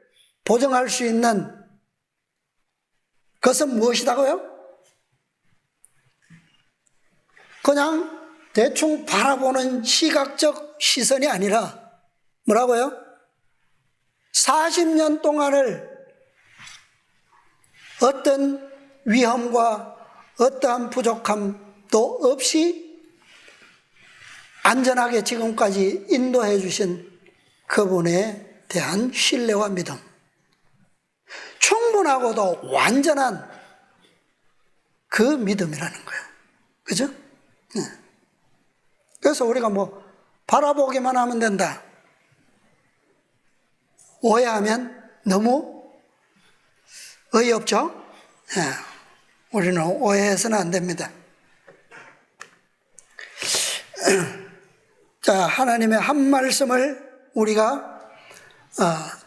보증할 수 있는 그것은 무엇이다고요? 그냥 대충 바라보는 시각적 시선이 아니라 뭐라고요? 40년 동안을 어떤 위험과 어떠한 부족함도 없이 안전하게 지금까지 인도해 주신 그분에 대한 신뢰와 믿음, 충분하고도 완전한 그 믿음이라는 거예요. 그죠? 네. 그래서 우리가 뭐 바라보기만 하면 된다, 오해하면 너무 어이없죠? 네. 우리는 오해해서는 안 됩니다. 자, 하나님의 한 말씀을 우리가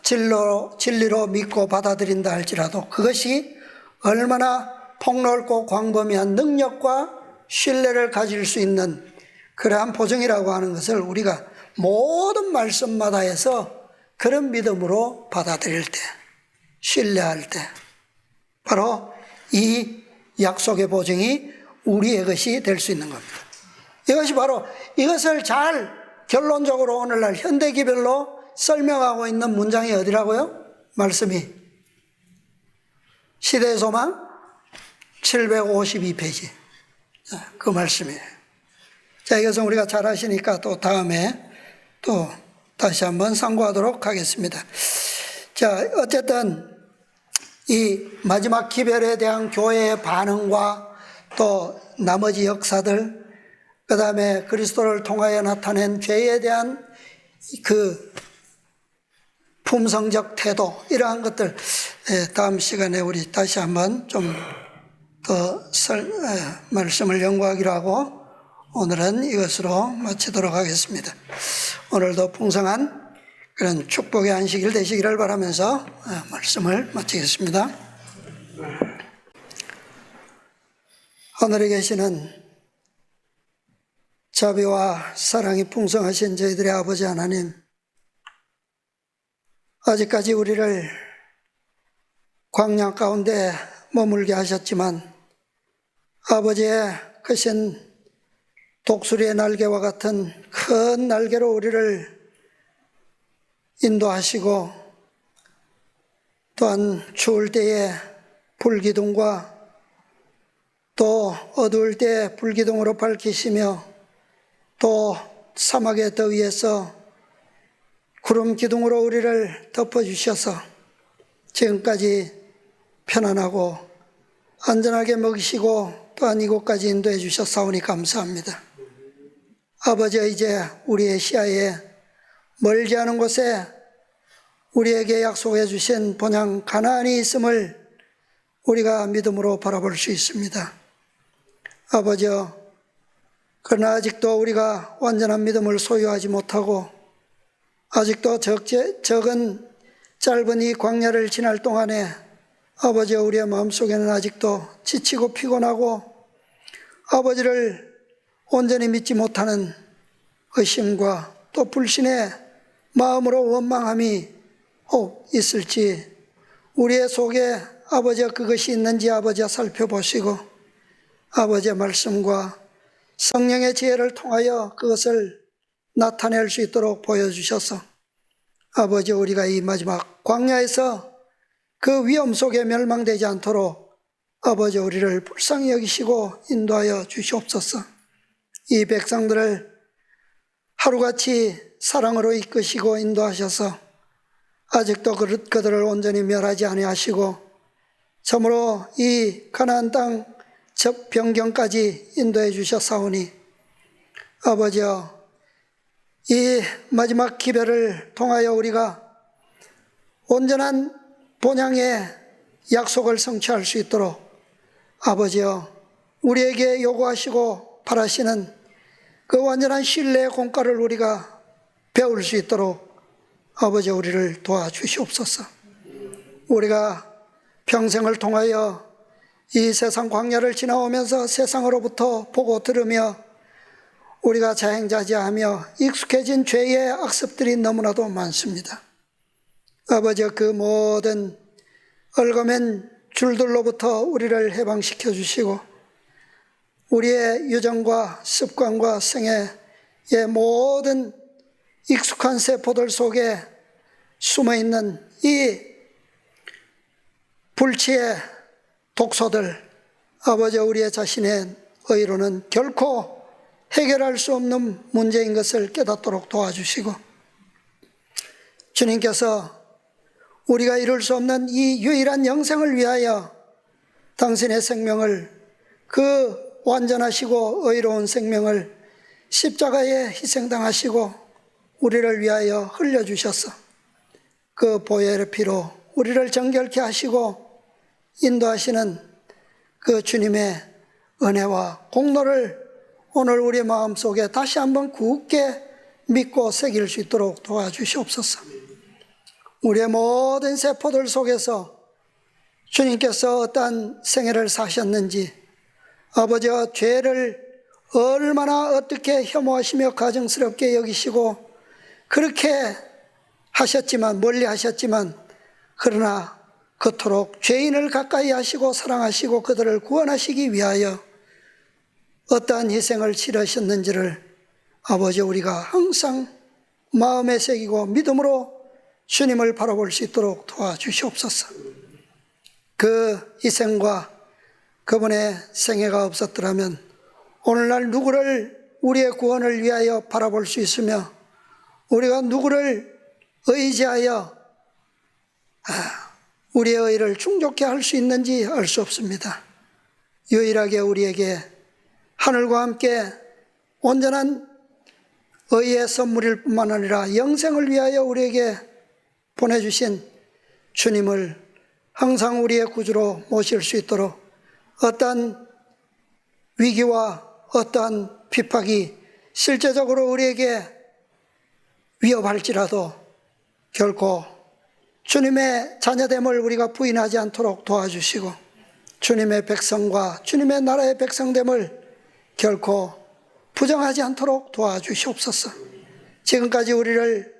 진리로 믿고 받아들인다 할지라도 그것이 얼마나 폭넓고 광범위한 능력과 신뢰를 가질 수 있는 그러한 보증이라고 하는 것을 우리가 모든 말씀마다 해서 그런 믿음으로 받아들일 때, 신뢰할 때 바로 이 약속의 보증이 우리의 것이 될 수 있는 겁니다. 이것이 바로, 이것을 잘 결론적으로 오늘날 현대기별로 설명하고 있는 문장이 어디라고요? 말씀이 시대의 소망, 752페이지. 그 말씀이에요. 자, 이것은 우리가 잘 아시니까 또 다음에 또 다시 한번 상고하도록 하겠습니다. 자, 어쨌든 이 마지막 기별에 대한 교회의 반응과 또 나머지 역사들, 그 다음에 그리스도를 통하여 나타낸 죄에 대한 그 품성적 태도, 이러한 것들 다음 시간에 우리 다시 한번 좀 더 말씀을 연구하기로 하고 오늘은 이것으로 마치도록 하겠습니다. 오늘도 풍성한 그런 축복의 안식일 되시기를 바라면서 말씀을 마치겠습니다. 하늘에 계시는 자비와 사랑이 풍성하신 저희들의 아버지 하나님, 아직까지 우리를 광야 가운데 머물게 하셨지만 아버지의 크신 독수리의 날개와 같은 큰 날개로 우리를 인도하시고 또한 추울 때에 불기둥과 또 어두울 때 불기둥으로 밝히시며 또 사막의 더위에서 구름 기둥으로 우리를 덮어주셔서 지금까지 편안하고 안전하게 먹이시고 또한 이곳까지 인도해 주셨사오니 감사합니다. 아버지, 이제 우리의 시야에 멀지 않은 곳에 우리에게 약속해 주신 본향 가나안이 있음을 우리가 믿음으로 바라볼 수 있습니다. 아버지여, 그러나 아직도 우리가 완전한 믿음을 소유하지 못하고 아직도 적은 짧은 이 광야를 지날 동안에 아버지여, 우리의 마음속에는 아직도 지치고 피곤하고 아버지를 온전히 믿지 못하는 의심과 또 불신의 마음으로 원망함이 혹 있을지 우리의 속에 아버지여 그것이 있는지 아버지여 살펴보시고 아버지의 말씀과 성령의 지혜를 통하여 그것을 나타낼 수 있도록 보여주셔서 아버지, 우리가 이 마지막 광야에서 그 위험 속에 멸망되지 않도록 아버지 우리를 불쌍히 여기시고 인도하여 주시옵소서. 이 백성들을 하루같이 사랑으로 이끄시고 인도하셔서 아직도 그들을 온전히 멸하지 아니하시고 참으로 이 가나안 땅 변경까지 인도해 주셨사오니 아버지여, 이 마지막 기별을 통하여 우리가 온전한 본향의 약속을 성취할 수 있도록 아버지여, 우리에게 요구하시고 바라시는 그 완전한 신뢰의 공과를 우리가 배울 수 있도록 아버지 우리를 도와주시옵소서. 우리가 평생을 통하여 이 세상 광야를 지나오면서 세상으로부터 보고 들으며 우리가 자행자재하며 익숙해진 죄의 악습들이 너무나도 많습니다. 아버지, 그 모든 얽어맨 줄들로부터 우리를 해방시켜 주시고 우리의 유전과 습관과 생애의 모든 익숙한 세포들 속에 숨어있는 이 불치의 독소들, 아버지 우리의 자신의 의로는 결코 해결할 수 없는 문제인 것을 깨닫도록 도와주시고 주님께서 우리가 이룰 수 없는 이 유일한 영생을 위하여 당신의 생명을, 그 완전하시고 의로운 생명을 십자가에 희생당하시고 우리를 위하여 흘려주셔서 그 보혈의 피로 우리를 정결케 하시고 인도하시는 그 주님의 은혜와 공로를 오늘 우리 마음속에 다시 한번 굳게 믿고 새길 수 있도록 도와주시옵소서. 우리의 모든 세포들 속에서 주님께서 어떠한 생애를 사셨는지, 아버지와 죄를 얼마나 어떻게 혐오하시며 가증스럽게 여기시고 그렇게 하셨지만, 멀리 하셨지만, 그러나 그토록 죄인을 가까이 하시고 사랑하시고 그들을 구원하시기 위하여 어떠한 희생을 치르셨는지를 아버지 우리가 항상 마음에 새기고 믿음으로 주님을 바라볼 수 있도록 도와주시옵소서. 그 희생과 그분의 생애가 없었더라면 오늘날 누구를 우리의 구원을 위하여 바라볼 수 있으며 우리가 누구를 의지하여 우리의 의를 충족케 할 수 있는지 알 수 없습니다. 유일하게 우리에게 하늘과 함께 온전한 의의 선물일 뿐만 아니라 영생을 위하여 우리에게 보내주신 주님을 항상 우리의 구주로 모실 수 있도록 어떠한 위기와 어떠한 핍박이 실제적으로 우리에게 위협할지라도 결코 주님의 자녀됨을 우리가 부인하지 않도록 도와주시고 주님의 백성과 주님의 나라의 백성됨을 결코 부정하지 않도록 도와주시옵소서. 지금까지 우리를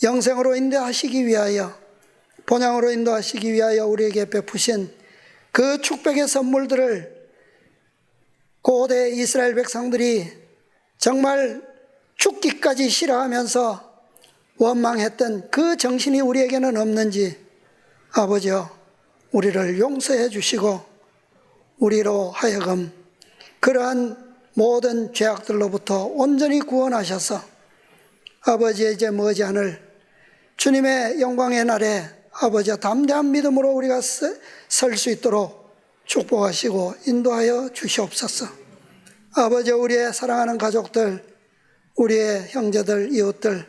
영생으로 인도하시기 위하여 본향으로 인도하시기 위하여 우리에게 베푸신 그 축복의 선물들을 고대 이스라엘 백성들이 정말 죽기까지 싫어하면서 원망했던 그 정신이 우리에게는 없는지 아버지여 우리를 용서해 주시고 우리로 하여금 그러한 모든 죄악들로부터 온전히 구원하셔서 아버지의 이제 머지않을 주님의 영광의 날에 아버지와 담대한 믿음으로 우리가 설 수 있도록 축복하시고 인도하여 주시옵소서. 아버지 우리의 사랑하는 가족들, 우리의 형제들, 이웃들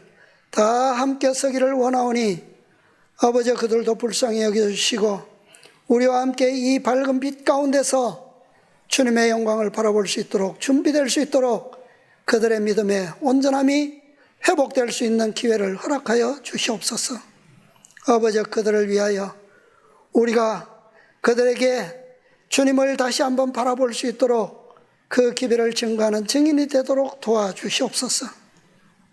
다 함께 서기를 원하오니 아버지 그들도 불쌍히 여겨주시고 우리와 함께 이 밝은 빛 가운데서 주님의 영광을 바라볼 수 있도록 준비될 수 있도록 그들의 믿음의 온전함이 회복될 수 있는 기회를 허락하여 주시옵소서. 아버지 그들을 위하여 우리가 그들에게 주님을 다시 한번 바라볼 수 있도록 그 기회를 증거하는 증인이 되도록 도와주시옵소서.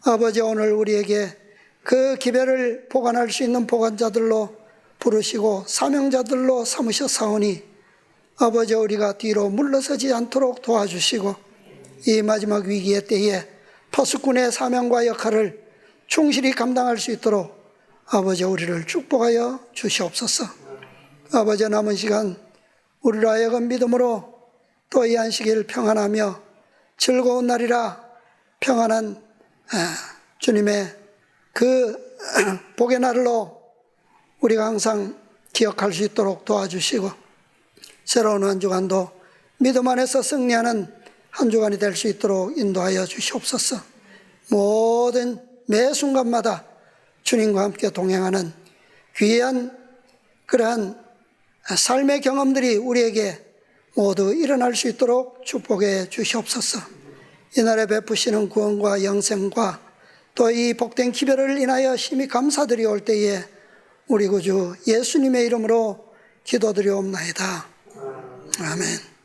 아버지 오늘 우리에게 그 기회를 보관할 수 있는 보관자들로 부르시고 사명자들로 삼으셨사오니 아버지 우리가 뒤로 물러서지 않도록 도와주시고 이 마지막 위기의 때에 포수꾼의 사명과 역할을 충실히 감당할 수 있도록 아버지 우리를 축복하여 주시옵소서. 아버지 남은 시간 우리로 하여금 믿음으로 또 이 안식일 평안하며 즐거운 날이라 평안한 주님의 그 복의 날로 우리가 항상 기억할 수 있도록 도와주시고 새로운 한 주간도 믿음 안에서 승리하는 한 주간이 될 수 있도록 인도하여 주시옵소서. 모든 매 순간마다 주님과 함께 동행하는 귀한 그러한 삶의 경험들이 우리에게 모두 일어날 수 있도록 축복해 주시옵소서. 이날에 베푸시는 구원과 영생과 또 이 복된 기별을 인하여 심히 감사드리올 때에 우리 구주 예수님의 이름으로 기도드리옵나이다. 아멘.